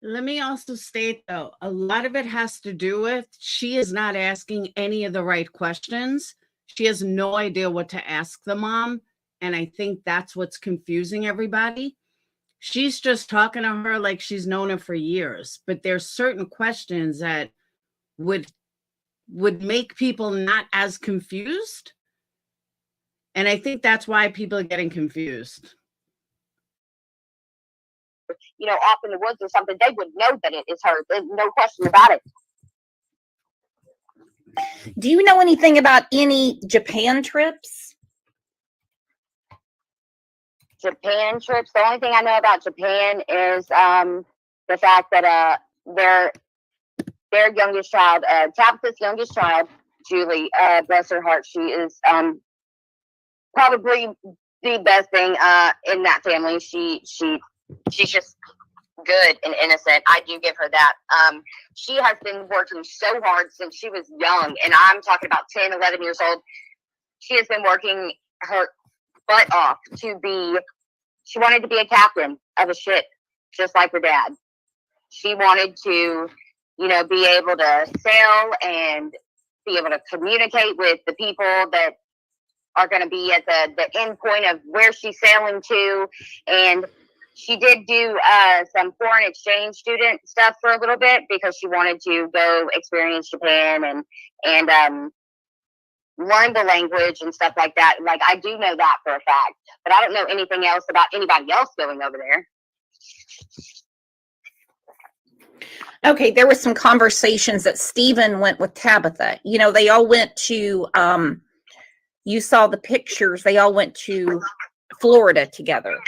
S1: Let me also state, though, a lot of it has to do with she is not asking any of the right questions. She has no idea what to ask the mom. And I think that's what's confusing everybody. She's just talking to her like she's known her for years. But there's certain questions that would make people not as confused. And I think that's why people are getting confused.
S12: Off in the woods or something, they would know that it is her. There's no question about it.
S11: Do you know anything about any Japan trips?
S12: Japan trips. The only thing I know about Japan is the fact that their youngest child, Tabitha's youngest child, Julie, bless her heart, she is probably the best thing in that family. She's just good and innocent. I do give her that. She has been working so hard since she was young, and I'm talking about 10, 11 years old. She has been working her butt off she wanted to be a captain of a ship, just like her dad. She wanted to, be able to sail and be able to communicate with the people that are going to be at the end point of where she's sailing to. And she did do some foreign exchange student stuff for a little bit because she wanted to go experience Japan and learn the language and stuff like that. Like, I do know that for a fact, but I don't know anything else about anybody else going over there.
S11: Okay, there were some conversations that Stephen went with Tabitha. They all went to, you saw the pictures, they all went to Florida together.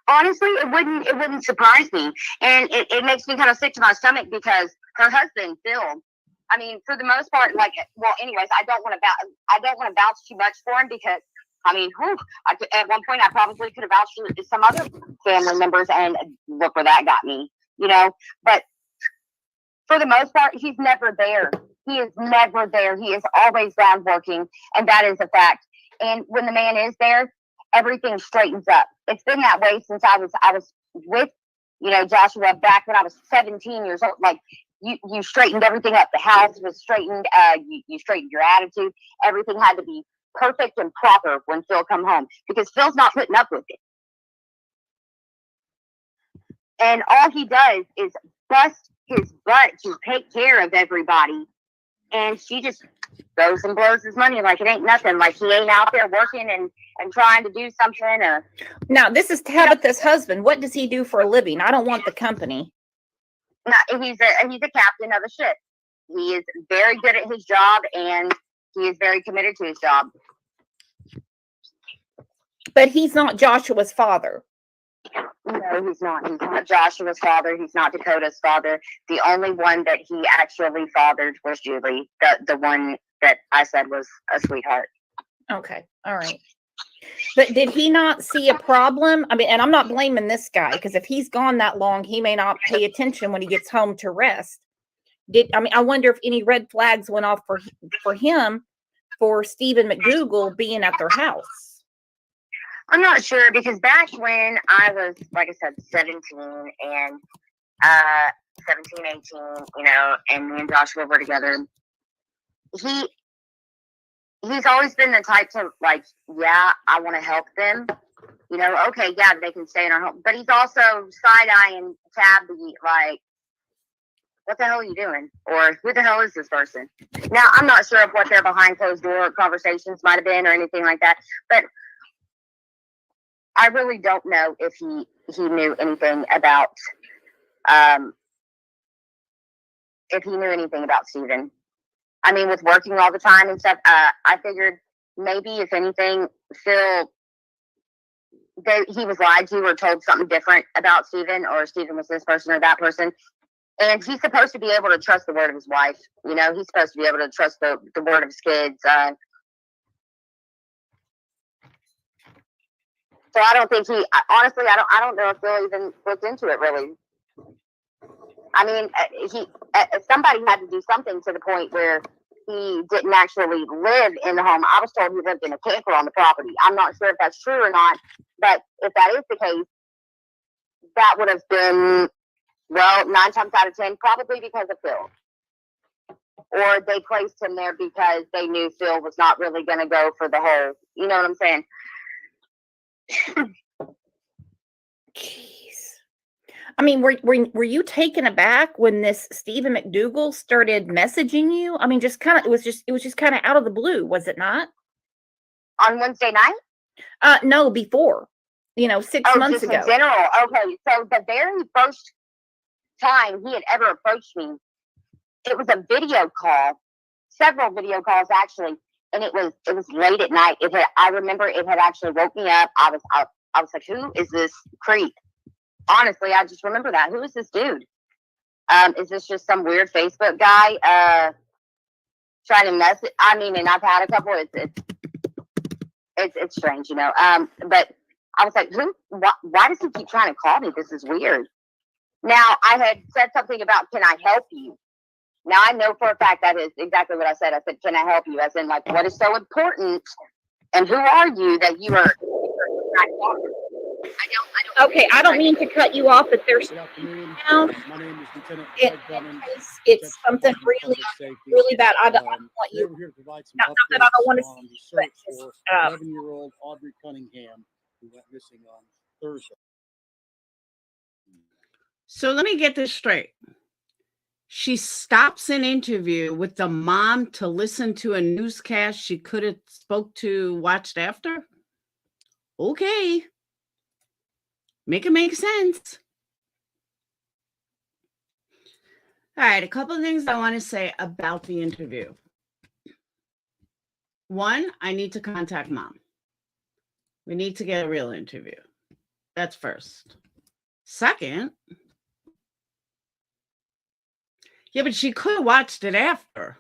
S12: Honestly, it wouldn't surprise me. And it makes me kind of sick to my stomach because her husband, Phil, I mean, for the most part, anyways, I don't want to vouch too much for him because, at one point I probably could have vouched for some other family members, and look where that got me, But for the most part, he's never there. He is never there. He is always down working, and that is a fact. And when the man is there, everything straightens up. It's been that way since I was with, Joshua back when I was 17 years old. Like, you straightened everything up. The house was straightened. You straightened your attitude. Everything had to be perfect and proper when Phil come home, because Phil's not putting up with it. And all he does is bust his butt to take care of everybody. And she just goes and blows his money like it ain't nothing. Like he ain't out there working and trying to do something.
S11: Now, this is Tabitha's husband. What does he do for a living? I don't want the company.
S12: No, he's a captain of a ship. He is very good at his job, and he is very committed to his job.
S11: But he's not Joshua's father.
S12: No, he's not. He's not Joshua's father. He's not Dakota's father. The only one that he actually fathered was Julie, the one that I said was a sweetheart.
S11: Okay. All right. But did he not see a problem? I mean, and I'm not blaming this guy, because if he's gone that long, he may not pay attention when he gets home to rest. I wonder if any red flags went off for him for Stephen McDougal being at their house.
S12: I'm not sure, because back when I was, like I said, 17 and 17, 18, you know, and me and Joshua were together, he's always been the type to, like, yeah, I want to help them. You know, okay, yeah, they can stay in our home. But he's also side-eyeing Tabby, like, what the hell are you doing? Or who the hell is this person? Now, I'm not sure of what their behind closed door conversations might have been or anything like that, but I really don't know if he knew anything about Stephen. I mean, with working all the time and stuff, I figured maybe if anything, Phil, he was lied to or told something different about Stephen, or Stephen was this person or that person. And he's supposed to be able to trust the word of his wife. You know, he's supposed to be able to trust the word of his kids. So I don't think honestly, I don't know if Phil even looked into it really. I mean, somebody had to do something to the point where he didn't actually live in the home. I was told he lived in a camper on the property. I'm not sure if that's true or not, but if that is the case, that would have been, well, 9 times out of 10, probably because of Phil. Or they placed him there because they knew Phil was not really going to go for the whole, you know what I'm saying?
S11: Jeez. I mean, were you taken aback when this Stephen McDougal started messaging you? I mean, it was just kind of out of the blue, was it not?
S12: On Wednesday night?
S11: No, before. You know, 6 months ago.
S12: In general. Okay, so the very first time he had ever approached me, it was a video call, several video calls actually, and it was late at night. I remember it had actually woke me up. I was like, who is this creep? Honestly, I just remember that. Who is this dude? Is this just some weird Facebook guy trying to mess it? I mean, and I've had a couple. It's strange, you know. But I was like, who? Why does he keep trying to call me? This is weird. Now, I had said something about, can I help you? Now, I know for a fact that is exactly what I said. I said, can I help you? As in, like, what is so important? And who are you that you are?
S11: Okay, I don't mean to cut you off, but there's
S14: Good afternoon.
S11: now.
S14: My name is Lieutenant
S11: It's something really bad. I don't want you.
S14: We're here to provide some
S11: Not that I don't want to
S14: updates on
S11: see
S14: the
S11: you,
S14: search
S11: but
S14: for 11-year-old Audrii Cunningham, who went missing on Thursday.
S1: So let me get this straight. She stops an interview with the mom to listen to a newscast she could have watched after. Okay. Make it make sense. All right, a couple of things I want to say about the interview. One, I need to contact mom. We need to get a real interview. That's first. Second, yeah, but she could have watched it after.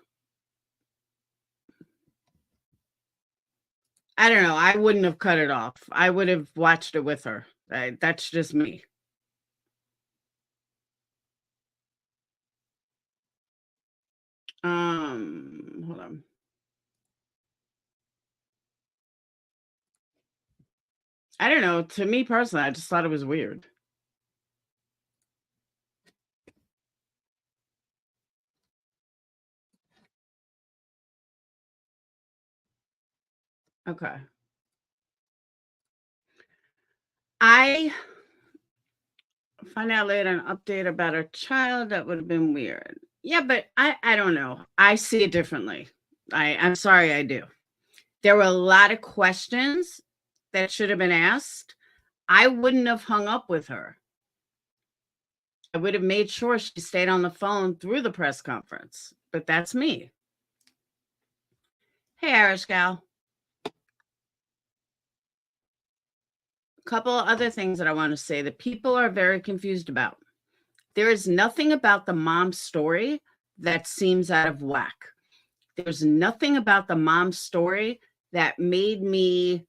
S1: I don't know. I wouldn't have cut it off. I would have watched it with her. That's just me. Hold on. I don't know. To me personally, I just thought it was weird. Okay. I find out later an update about her child. That would have been weird. Yeah, but I don't know. I see it differently. I'm sorry, I do. There were a lot of questions that should have been asked. I wouldn't have hung up with her. I would have made sure she stayed on the phone through the press conference, but that's me. Hey, Irish gal. couple of other things that I want to say that people are very confused about. There is nothing about the mom's story that seems out of whack. There's nothing about the mom's story that made me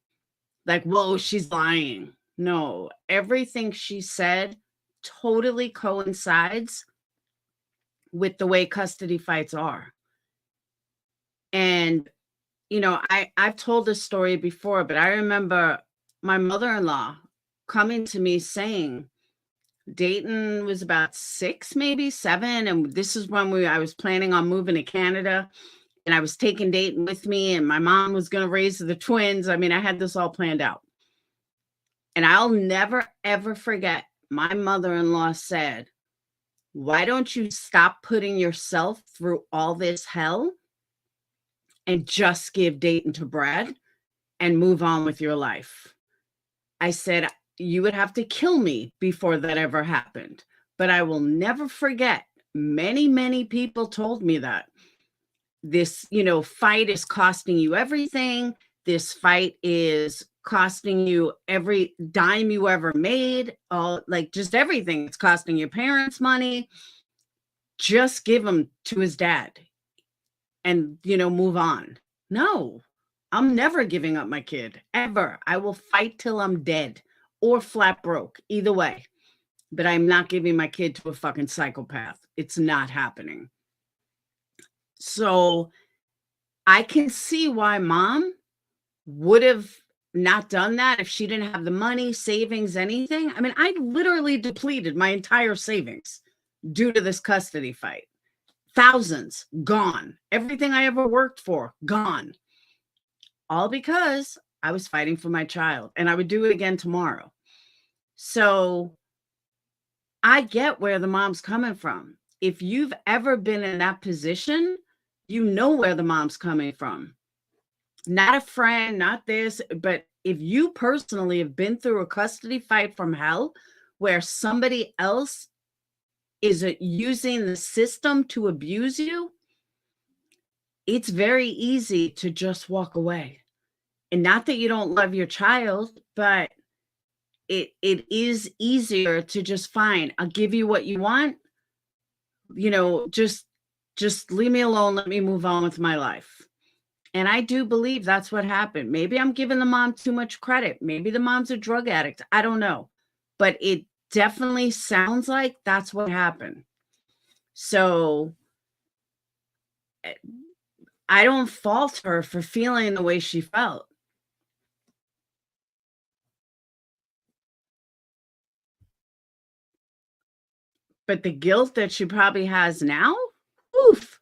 S1: like, whoa, she's lying. No, everything she said totally coincides with the way custody fights are. And, you know, I've told this story before, but I remember my mother-in-law coming to me saying, Dayton was about 6, maybe 7. And this is when I was planning on moving to Canada, and I was taking Dayton with me, and my mom was going to raise the twins. I mean, I had this all planned out. And I'll never, ever forget my mother-in-law said, why don't you stop putting yourself through all this hell and just give Dayton to Brad and move on with your life? I said, you would have to kill me before that ever happened. But I will never forget, many, many people told me that this, you know, fight is costing you everything. This fight is costing you every dime you ever made, all like just everything. It's costing your parents money. Just give him to his dad and, you know, move on. No, I'm never giving up my kid, ever. I will fight till I'm dead or flat broke, either way. But I'm not giving my kid to a fucking psychopath. It's not happening. So I can see why mom would have not done that if she didn't have the money, savings, anything. I mean, I literally depleted my entire savings due to this custody fight. Thousands gone. Everything I ever worked for gone. All because I was fighting for my child, and I would do it again tomorrow. So I get where the mom's coming from. If you've ever been in that position, you know where the mom's coming from. Not a friend, not this, but if you personally have been through a custody fight from hell where somebody else is using the system to abuse you, it's very easy to just walk away. And not that you don't love your child, but it is easier to just fine. I'll give you what you want. You know, just leave me alone. Let me move on with my life. And I do believe that's what happened. Maybe I'm giving the mom too much credit. Maybe the mom's a drug addict. I don't know. But it definitely sounds like that's what happened. So I don't fault her for feeling the way she felt. But the guilt that she probably has now, oof.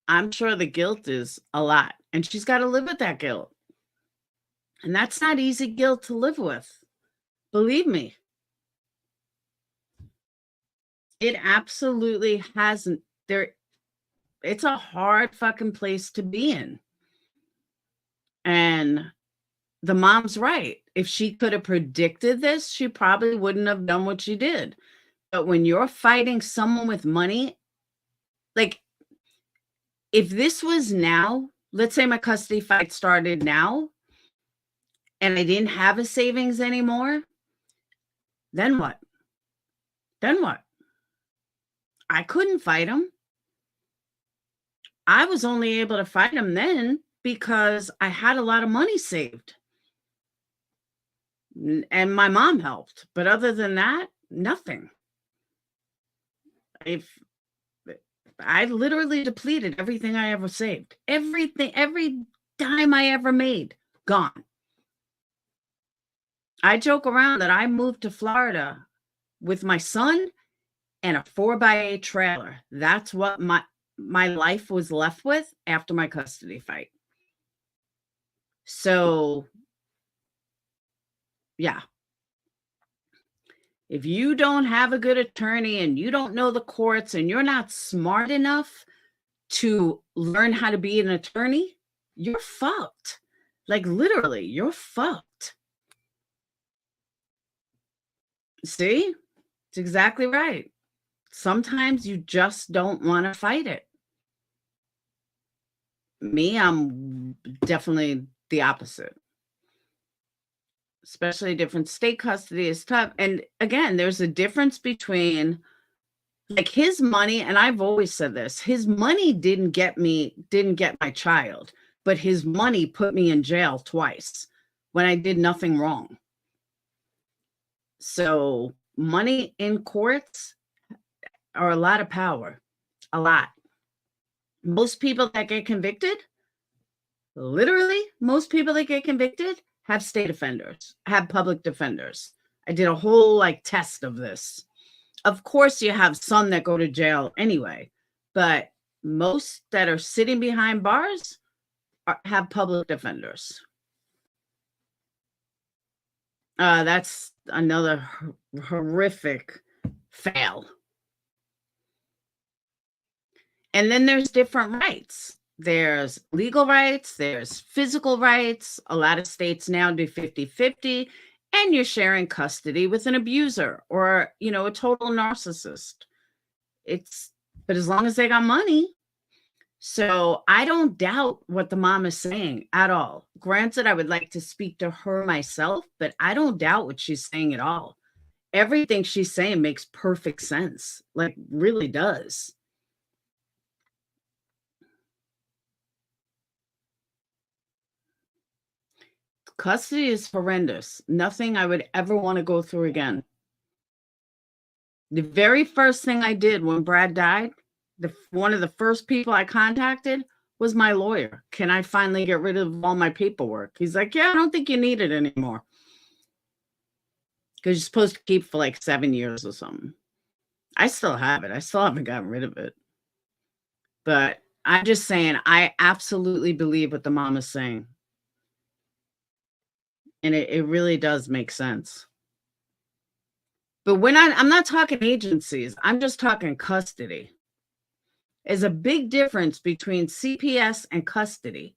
S1: I'm sure the guilt is a lot. And she's got to live with that guilt. And that's not easy guilt to live with. Believe me. It absolutely hasn't. It's a hard fucking place to be in. And the mom's right. If she could have predicted this, she probably wouldn't have done what she did. But when you're fighting someone with money, like if this was now, let's say my custody fight started now and I didn't have a savings anymore, then what? Then what? I couldn't fight him. I was only able to fight him then because I had a lot of money saved. And my mom helped. But other than that, nothing. I literally depleted everything I ever saved. Everything, every dime I ever made, gone. I joke around that I moved to Florida with my son and a 4x8 trailer. That's what my life was left with after my custody fight. So, yeah. If you don't have a good attorney and you don't know the courts and you're not smart enough to learn how to be an attorney, you're fucked. Like literally, you're fucked. See? It's exactly right. Sometimes you just don't want to fight it. Me, I'm definitely the opposite. Especially different state custody is tough. And again, there's a difference between like his money, and I've always said this, his money didn't get my child, but his money put me in jail twice when I did nothing wrong. So money in courts are a lot of power, a lot. Most people that get convicted, literally most people that get convicted have state defenders, have public defenders. I did a whole like test of this. Of course, you have some that go to jail anyway, but most that are sitting behind bars have public defenders. That's another horrific fail. And then there's different rights. There's legal rights, there's physical rights. A lot of states now do 50-50, and you're sharing custody with an abuser or, you know, a total narcissist. But as long as they got money. So I don't doubt what the mom is saying at all. Granted, I would like to speak to her myself, but I don't doubt what she's saying at all. Everything she's saying makes perfect sense, like really does. Custody is horrendous. Nothing I would ever want to go through again. The very first thing I did when Brad died, one of the first people I contacted was my lawyer. Can I finally get rid of all my paperwork? He's like, yeah, I don't think you need it anymore. Because you're supposed to keep for like 7 years or something. I still have it. I still haven't gotten rid of it. But I'm just saying, I absolutely believe what the mom is saying. And it really does make sense. But I'm not talking agencies. I'm just talking custody. There's a big difference between CPS and custody.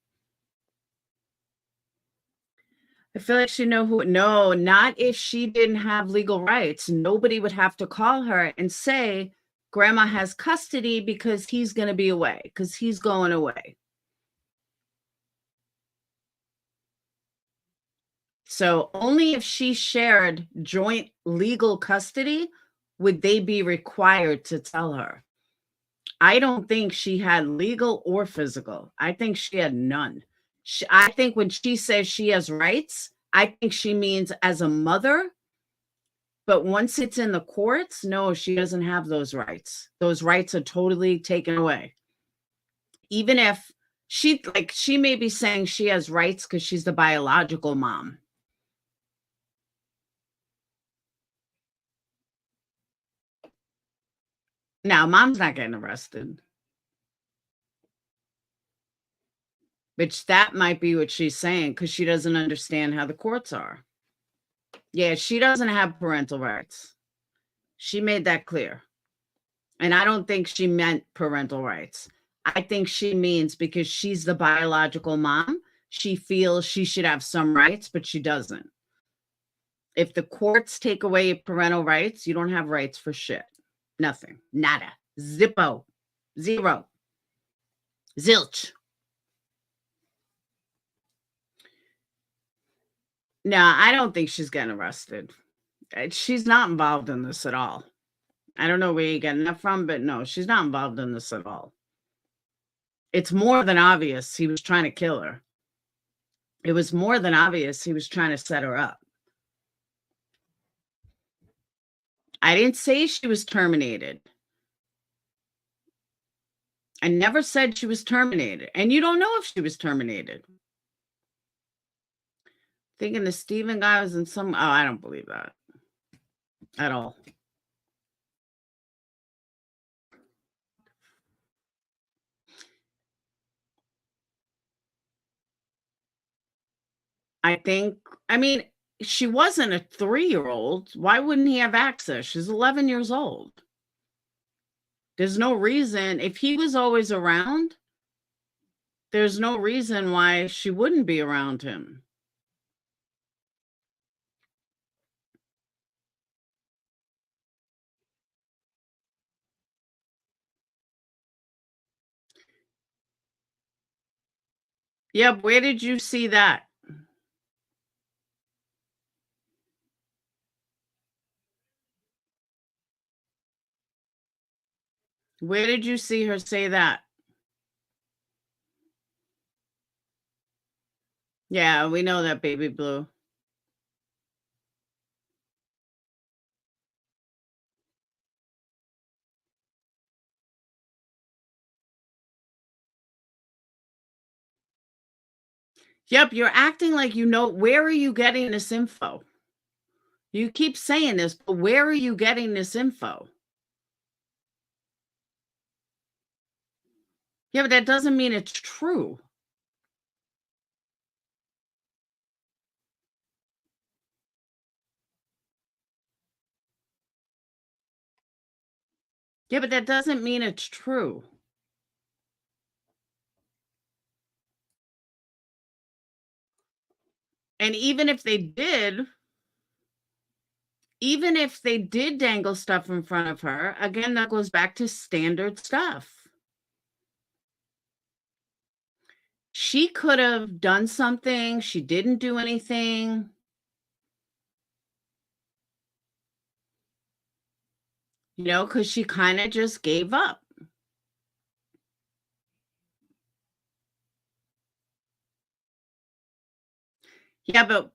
S1: I feel like she no, not if she didn't have legal rights. Nobody would have to call her and say, Grandma has custody because he's going to be away, because he's going away. So only if she shared joint legal custody would they be required to tell her. I don't think she had legal or physical. I think she had none. I think when she says she has rights, I think she means as a mother. But once it's in the courts, no, she doesn't have those rights. Those rights are totally taken away. Even if she may be saying she has rights because she's the biological mom. Now, mom's not getting arrested. Which that might be what she's saying because she doesn't understand how the courts are. Yeah, she doesn't have parental rights. She made that clear. And I don't think she meant parental rights. I think she means because she's the biological mom, she feels she should have some rights, but she doesn't. If the courts take away parental rights, you don't have rights for shit. Nothing. Nada. Zippo. Zero. Zilch. No, I don't think she's getting arrested. She's not involved in this at all. I don't know where you're getting that from, but no, she's not involved in this at all. It's more than obvious he was trying to kill her. It was more than obvious he was trying to set her up. I didn't say she was terminated. I never said she was terminated. And you don't know if she was terminated. Thinking the Steven guy was in some... Oh, I don't believe that. At all. I mean, she wasn't a 3-year-old. Why wouldn't he have access? She's 11 years old. There's no reason. If he was always around, there's no reason why she wouldn't be around him. Yep. Where did you see that? Where did you see her say that? Yeah, we know that, baby blue. Yep, you're acting like you know. Where are you getting this info? You keep saying this, but where are you getting this info? Yeah, but that doesn't mean it's true. Yeah, but that doesn't mean it's true. And even if they did dangle stuff in front of her, again, that goes back to standard stuff. She could have done something. She didn't do anything. You know, because she kind of just gave up. But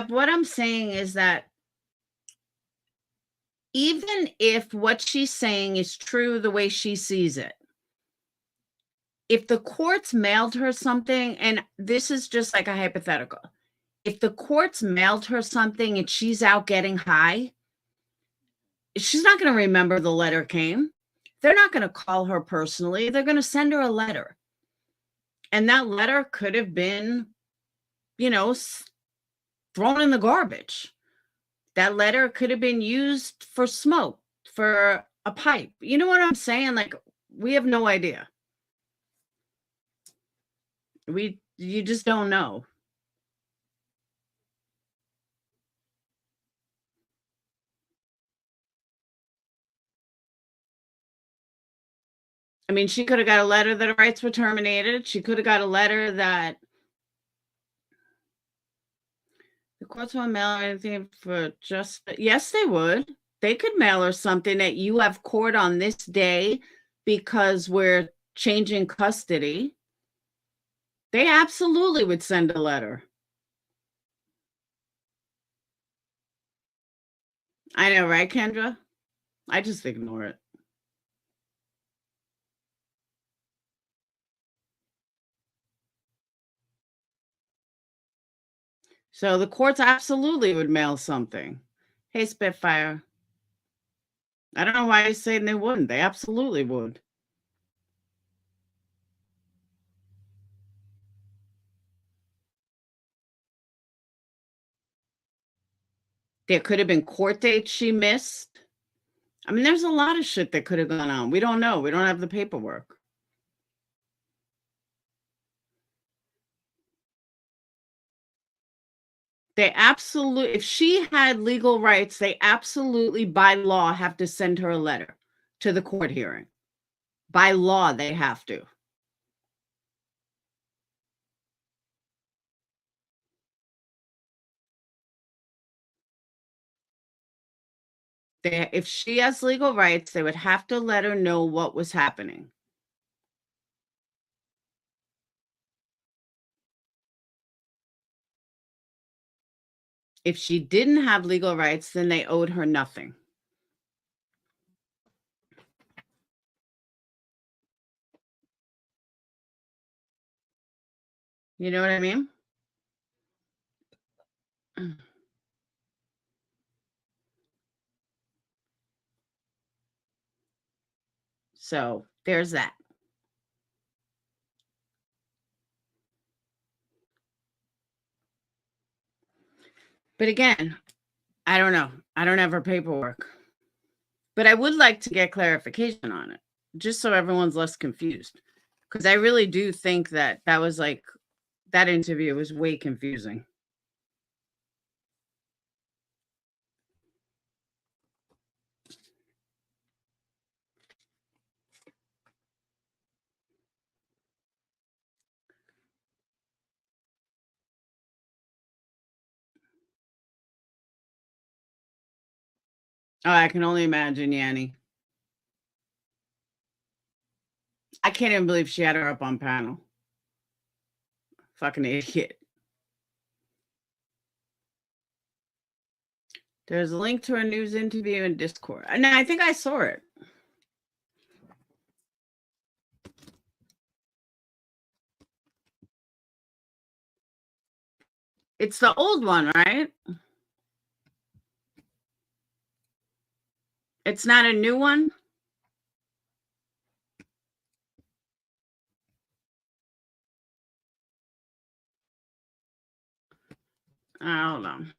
S1: what I'm saying is that even if what she's saying is true the way she sees it, if the courts mailed her something, and this is just like a hypothetical, if the courts mailed her something and she's out getting high, she's not going to remember the letter came. They're not going to call her personally. They're going to send her a letter. And that letter could have been, you know, thrown in the garbage. That letter could have been used for smoke, for a pipe. You know what I'm saying? Like, we have no idea. You just don't know. I mean, she could have got a letter that her rights were terminated. She could have got a letter that the courts won't mail or anything for just, yes, they would. They could mail her something that you have court on this day because we're changing custody. They absolutely would send a letter. I know, right, Kendra? I just ignore it. So the courts absolutely would mail something. Hey, Spitfire. I don't know why you're saying they wouldn't. They absolutely would. There could have been court dates she missed. I mean, there's a lot of shit that could have gone on. We don't know. We don't have the paperwork. They absolutely, if she had legal rights, they absolutely, by law, have to send her a letter to the court hearing. By law, they have to. If she has legal rights, they would have to let her know what was happening. If she didn't have legal rights, then they owed her nothing. You know what I mean? So there's that. But again, I don't know. I don't have her paperwork. But I would like to get clarification on it, just so everyone's less confused. Because I really do think that was like, that interview was way confusing. Oh, I can only imagine, Yanni. I can't even believe she had her up on panel. Fucking idiot. There's a link to a news interview in Discord. And I think I saw it. It's the old one, right? It's not a new one? Hold on.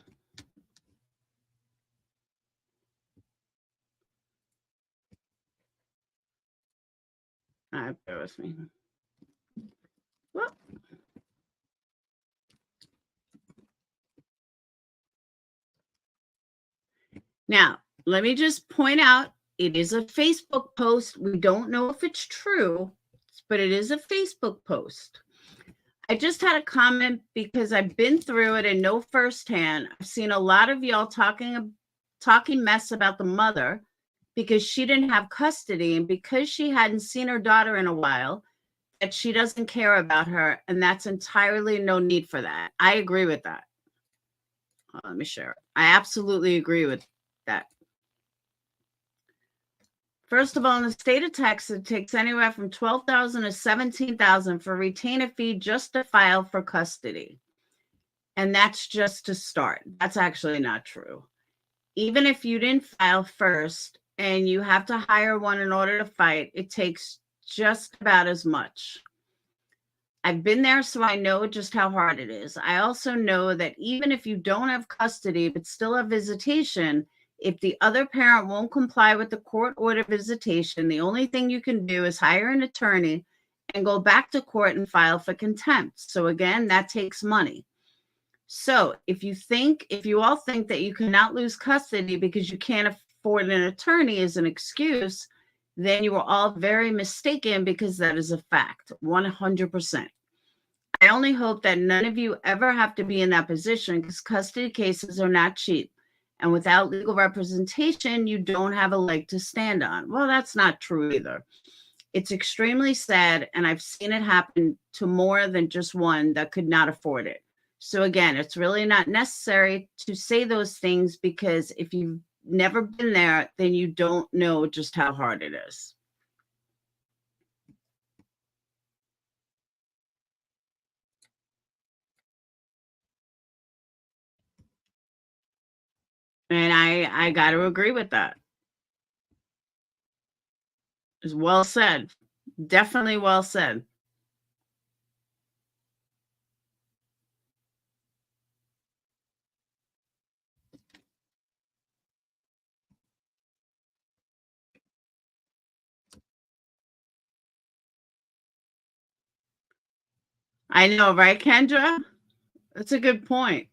S1: All right, bear with me. Well, now, let me just point out, it is a Facebook post. We don't know if it's true, but it is a Facebook post. I just had a comment because I've been through it and know firsthand. I've seen a lot of y'all talking mess about the mother because she didn't have custody and because she hadn't seen her daughter in a while, that she doesn't care about her, and that's entirely no need for that. I agree with that. Let me share it. I absolutely agree with that. First of all, in the state of Texas, it takes anywhere from $12,000 to $17,000 for retainer fee just to file for custody. And that's just to start. That's actually not true. Even if you didn't file first and you have to hire one in order to fight, it takes just about as much. I've been there, so I know just how hard it is. I also know that even if you don't have custody, but still have visitation, if the other parent won't comply with the court order visitation, the only thing you can do is hire an attorney and go back to court and file for contempt. So again, that takes money. So if you all think that you cannot lose custody because you can't afford an attorney as an excuse, then you are all very mistaken, because that is a fact, 100%. I only hope that none of you ever have to be in that position, because custody cases are not cheap. And without legal representation, you don't have a leg to stand on. Well, that's not true either. It's extremely sad, and I've seen it happen to more than just one that could not afford it. So again, it's really not necessary to say those things, because if you've never been there, then you don't know just how hard it is. And I got to agree with that. It's well said. Definitely well said. I know, right, Kendra? That's a good point.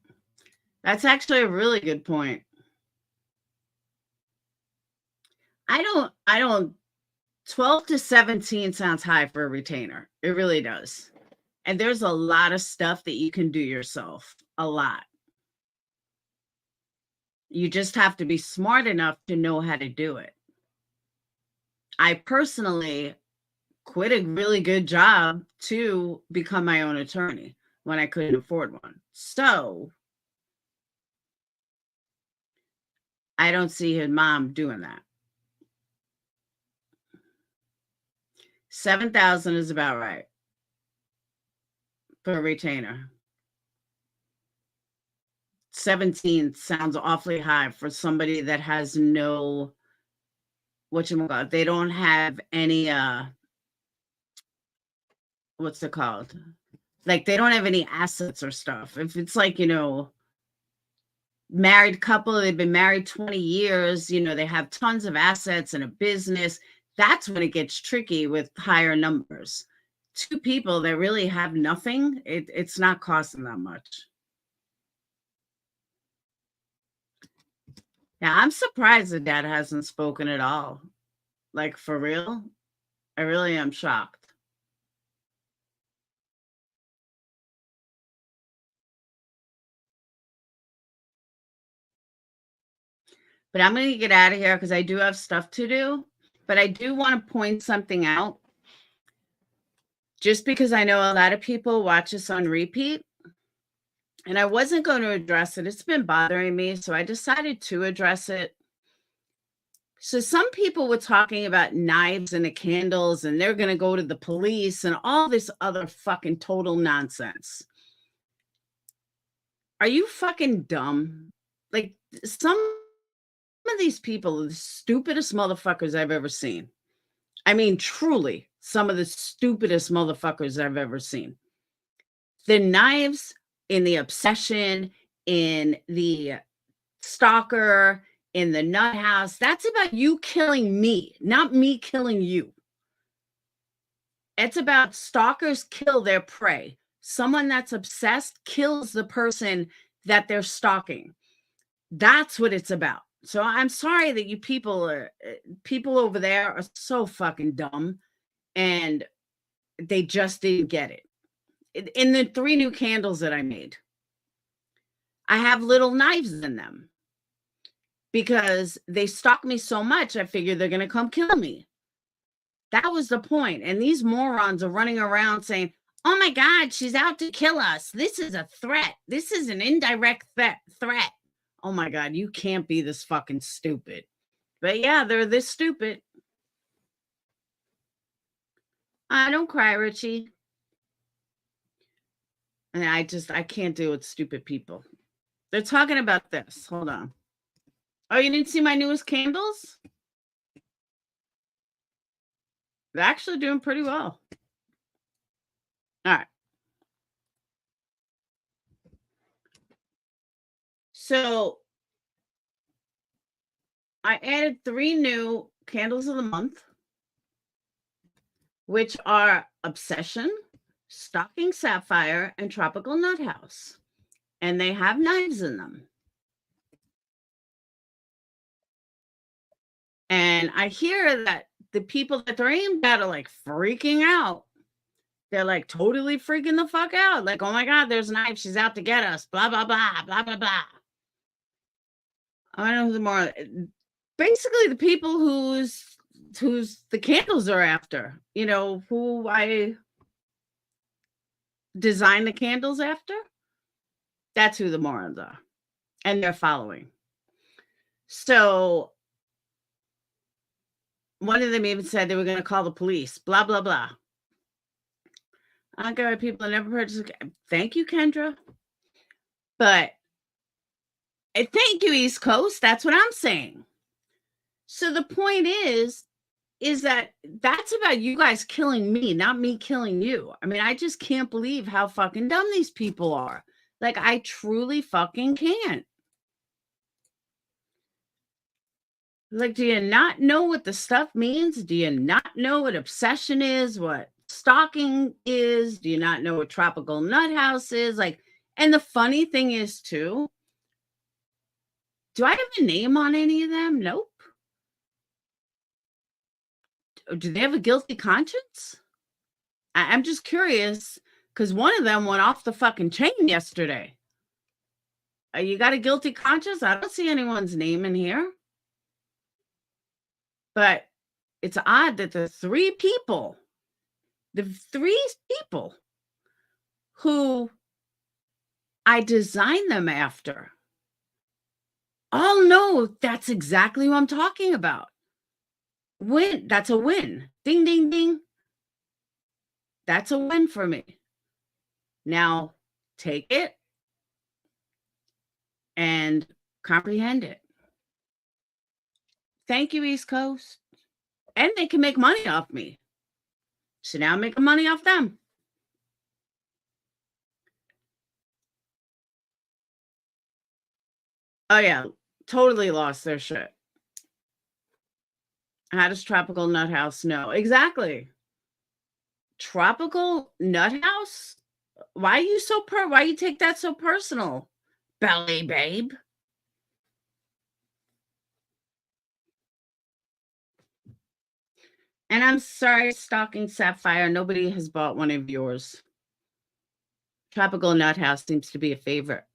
S1: That's actually a really good point. I don't 12 to 17 sounds high for a retainer. It really does. And there's a lot of stuff that you can do yourself. A lot. You just have to be smart enough to know how to do it. I personally quit a really good job to become my own attorney when I couldn't afford one. So I don't see his mom doing that. 7,000 is about right for a retainer. 17 sounds awfully high for somebody that has no, whatchamacallit, they don't have any, what's it called? Like, they don't have any assets or stuff. If it's like, married couple, they've been married 20 years, they have tons of assets and a business, that's when it gets tricky with higher numbers. Two people that really have nothing, it's not costing that much. Yeah, I'm surprised the dad hasn't spoken at all. Like, for real? I really am shocked. But I'm going to get out of here because I do have stuff to do. But I do want to point something out. Just because I know a lot of people watch us on repeat. And I wasn't going to address it. It's been bothering me. So I decided to address it. So some people were talking about knives and the candles, and they're going to go to the police and all this other fucking total nonsense. Are you fucking dumb? Like, some of these people are the stupidest motherfuckers I've ever seen. I mean, truly, some of the stupidest motherfuckers I've ever seen. The knives, in the obsession, in the stalker, in the nut house, that's about you killing me, not me killing you. It's about stalkers kill their prey. Someone that's obsessed kills the person that they're stalking. That's what it's about. So I'm sorry that you people over there are so fucking dumb and they just didn't get it. In the 3 new candles that I made, I have little knives in them because they stalk me so much. I figure they're going to come kill me. That was the point. And these morons are running around saying, oh my God, she's out to kill us. This is a threat. This is an indirect threat. Oh my God, you can't be this fucking stupid. But yeah, they're this stupid. Don't cry, Richie. And I can't deal with stupid people. They're talking about this. Hold on. Oh, you didn't see my newest candles? They're actually doing pretty well. All right. So I added 3 new candles of the month, which are Obsession, Stalking Sapphire, and Tropical Nut House. And they have knives in them. And I hear that the people that they're aimed at are like freaking out. They're like totally freaking the fuck out. Like, oh my God, there's a knife. She's out to get us. Blah, blah, blah, blah, blah, blah. I don't know who more. Basically, the people who's the candles are after, you know, who I designed the candles after. That's who the morons are. And they're following. So one of them even said they were going to call the police. Blah, blah, blah. I don't care what people have never heard. Thank you, Kendra. But thank you, East Coast. That's what I'm saying. So the point is that that's about you guys killing me, not me killing you. I mean, I just can't believe how fucking dumb these people are. Like, I truly fucking can't. Like, do you not know what the stuff means? Do you not know what obsession is? What stalking is? Do you not know what Tropical Nut House is? Like, and the funny thing is, too, do I have a name on any of them? Nope. Do they have a guilty conscience? I'm just curious because one of them went off the fucking chain yesterday. You got a guilty conscience? I don't see anyone's name in here. But it's odd that the 3 people who I designed them after all know that's exactly who I'm talking about. Win. That's a win. Ding, ding, ding. That's a win for me. Now, take it and comprehend it. Thank you, East Coast. And they can make money off me. So now I'm making money off them. Oh, yeah. Totally lost their shit. How does Tropical Nut House know? Exactly. Tropical Nut House? Why are you so why you take that so personal? Belly babe. And I'm sorry, Stalking Sapphire, nobody has bought one of yours. Tropical Nut House seems to be a favorite.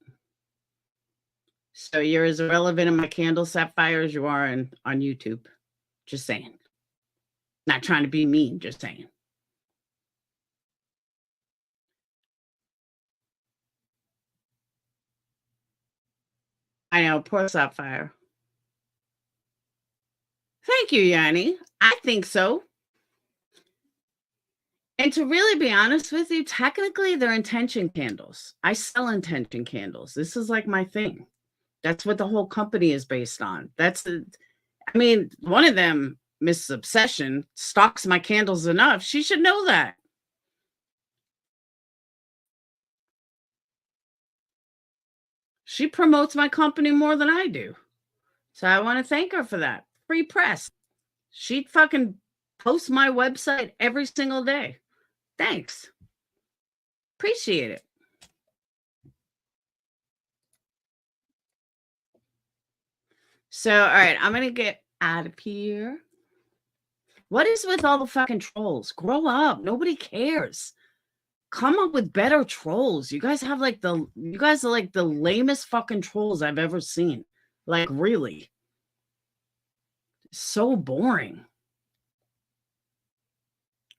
S1: So you're as irrelevant in my candle sapphire as you are on YouTube. Just saying. Not trying to be mean, just saying. I know, poor sapphire. Thank you, Yanni. I think so. And to really be honest with you, technically they're intention candles. I sell intention candles. This is like my thing. That's what the whole company is based on. I mean, one of them, Miss Obsession, stocks my candles enough. She should know that. She promotes my company more than I do. So I want to thank her for that. Free press. She fucking posts my website every single day. Thanks. Appreciate it. So, all right, I'm going to get out of here. What is with all the fucking trolls? Grow up. Nobody cares. Come up with better trolls. You guys are like the lamest fucking trolls I've ever seen. Like, really. So boring.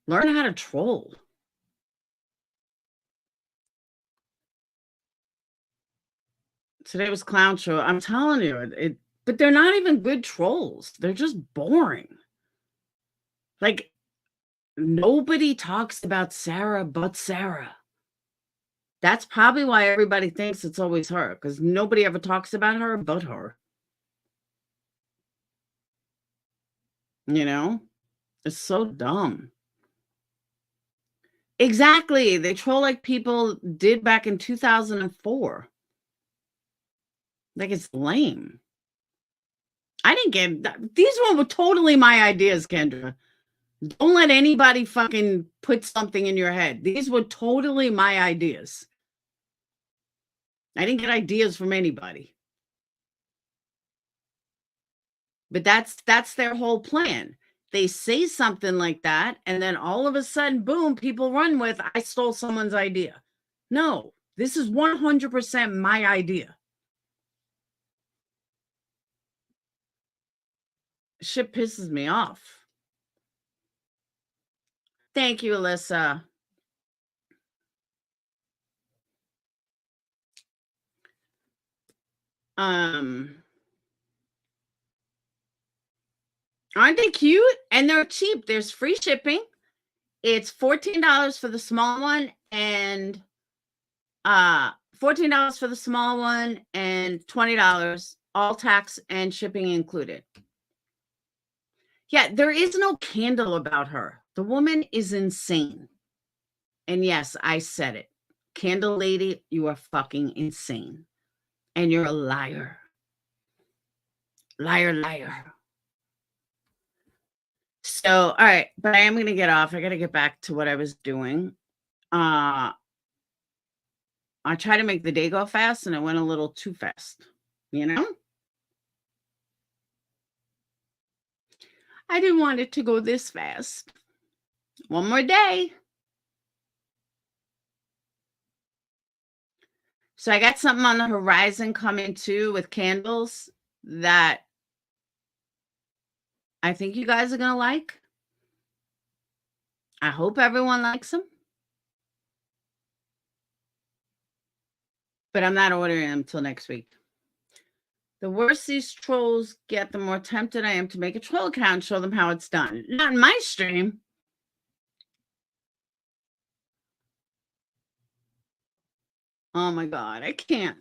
S1: Learn how to troll. Today was clown show. I'm telling you, but they're not even good trolls. They're just boring. Like, nobody talks about Sarah but Sarah. That's probably why everybody thinks it's always her, because nobody ever talks about her but her. You know? It's so dumb. Exactly. They troll like people did back in 2004. Like, it's lame. I didn't get that. These were totally my ideas, Kendra. Don't let anybody fucking put something in your head. These were totally my ideas. I didn't get ideas from anybody. But that's their whole plan. They say something like that, and then all of a sudden, boom, people run with, I stole someone's idea. No, this is 100% my idea. Shit pisses me off. Thank you, Alyssa. Aren't they cute? And they're cheap. There's free shipping. It's $14 for the small one and $14 for the small one and $20, all tax and shipping included. Yeah, there is no candle about her. The woman is insane. And yes, I said it. Candle lady, you are fucking insane. And you're a liar. Liar, liar. So, all right, but I am going to get off. I got to get back to what I was doing. I tried to make the day go fast and it went a little too fast, you know? I didn't want it to go this fast. One more day. So I got something on the horizon coming too with candles that I think you guys are going to like. I hope everyone likes them. But I'm not ordering them until next week. The worse these trolls get, the more tempted I am to make a troll account and show them how it's done. Not in my stream. Oh my God, I can't.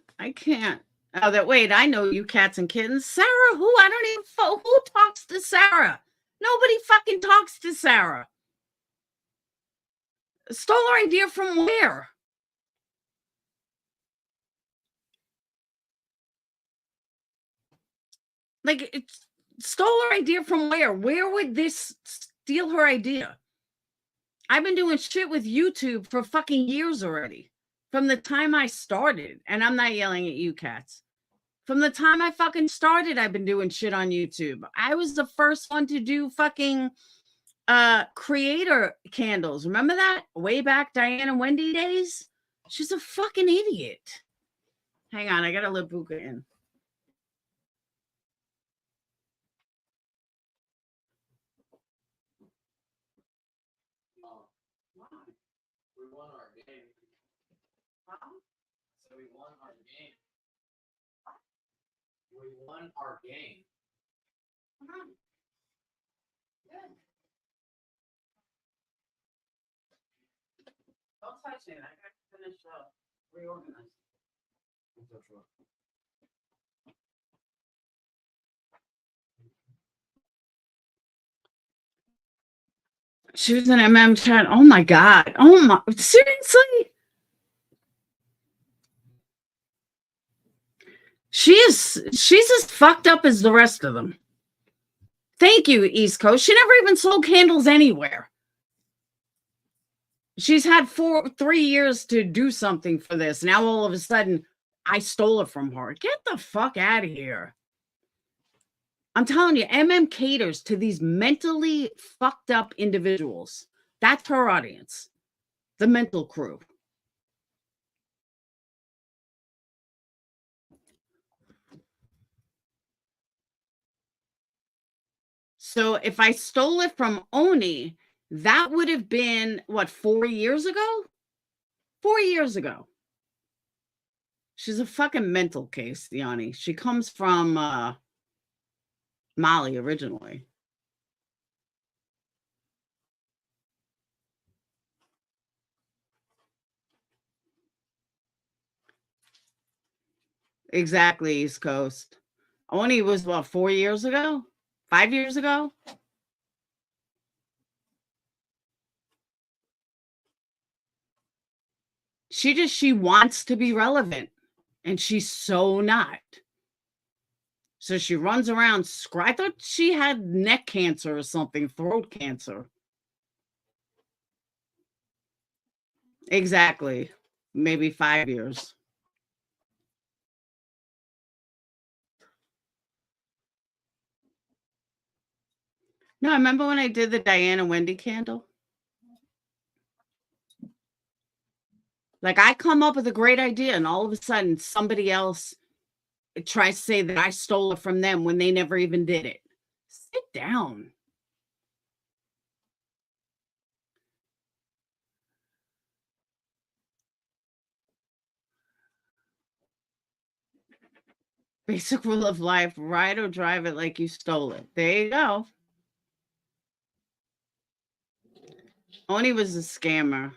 S1: Oh, wait, I know you cats and kittens. Sarah, who? I don't even, who talks to Sarah? Nobody fucking talks to Sarah. Stole her idea from where? Like, it's stole her idea from where? Where would this steal her idea? I've been doing shit with YouTube for fucking years already. From the time I started. And I'm not yelling at you cats. From the time I fucking started, I've been doing shit on YouTube. I was the first one to do fucking creator candles. Remember that? Way back Diane and Wendy days? She's a fucking idiot. Hang on, I got to let Buka in.
S15: We won our game. So we won our game. We won our game.
S1: Good. Don't touch it. I got to finish reorganize. She was in MM chat. Oh my God. Oh my, seriously? She's as fucked up as the rest of them. Thank you, East Coast. She never even sold candles anywhere. She's had 3 years to do something for this. Now all of a sudden, I stole it from her. Get the fuck out of here. I'm telling you, MM caters to these mentally fucked up individuals. That's her audience. The mental crew. So if I stole it from Oni, that would have been, what, 4 years ago? 4 years ago. She's a fucking mental case, Yanni. She comes from Mali originally. Exactly, East Coast. Oni was, what, 4 years ago? 5 years ago? She wants to be relevant, and she's so not. So she runs around. I thought she had neck cancer or something, throat cancer. Exactly. Maybe 5 years. No, I remember when I did the Diana Wendy candle. Like, I come up with a great idea, and all of a sudden somebody else tries to say that I stole it from them when they never even did it. Sit down. Basic rule of life, ride or drive it like you stole it. There you go. Oni was a scammer.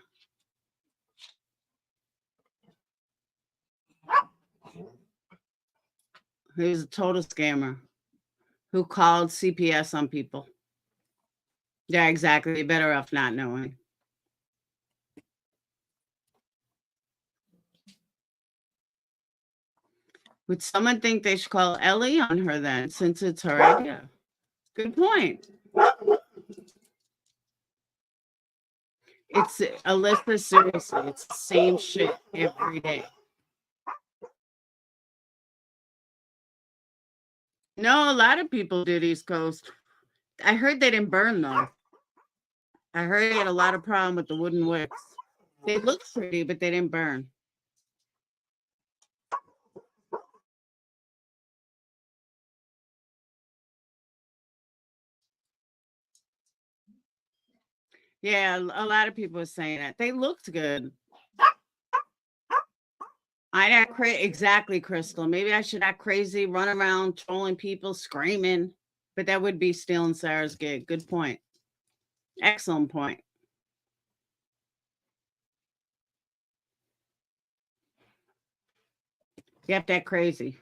S1: He was a total scammer who called CPS on people. Yeah, exactly. You're better off not knowing. Would someone think they should call Ellie on her then, since it's her idea? Good point. It's Alyssa, seriously, it's the same shit every day. No, a lot of people did East Coast. I heard they didn't burn though. I heard they had a lot of problem with the wooden wicks. They look pretty, but they didn't burn. Yeah, a lot of people were saying that. They looked good. I act crazy. Exactly, Crystal. Maybe I should act crazy, run around trolling people, screaming. But that would be stealing Sarah's gig. Good point. Excellent point. You have to act crazy.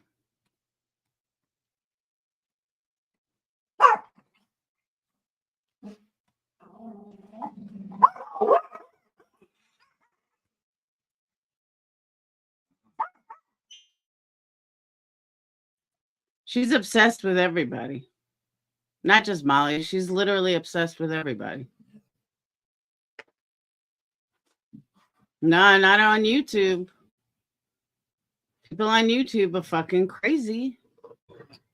S1: She's obsessed with everybody. Not just Molly. She's literally obsessed with everybody. No, not on YouTube. People on YouTube are fucking crazy.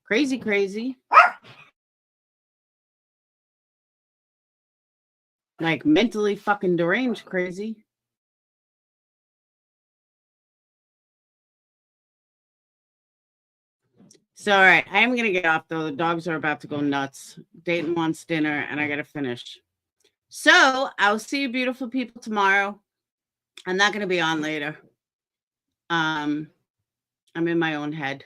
S1: Crazy, crazy. Like mentally fucking deranged crazy. So, all right, I am going to get off, though. The dogs are about to go nuts. Dayton wants dinner, and I got to finish. So, I'll see you beautiful people tomorrow. I'm not going to be on later. I'm in my own head.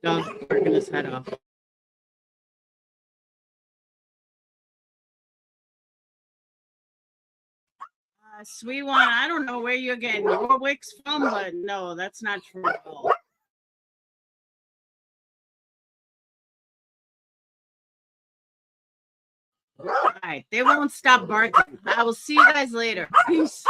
S1: Dog's barking his head off. Sweet one, I don't know where you're getting your wicks from, but no, that's not true at all. All right, they won't stop barking. I will see you guys later. Peace.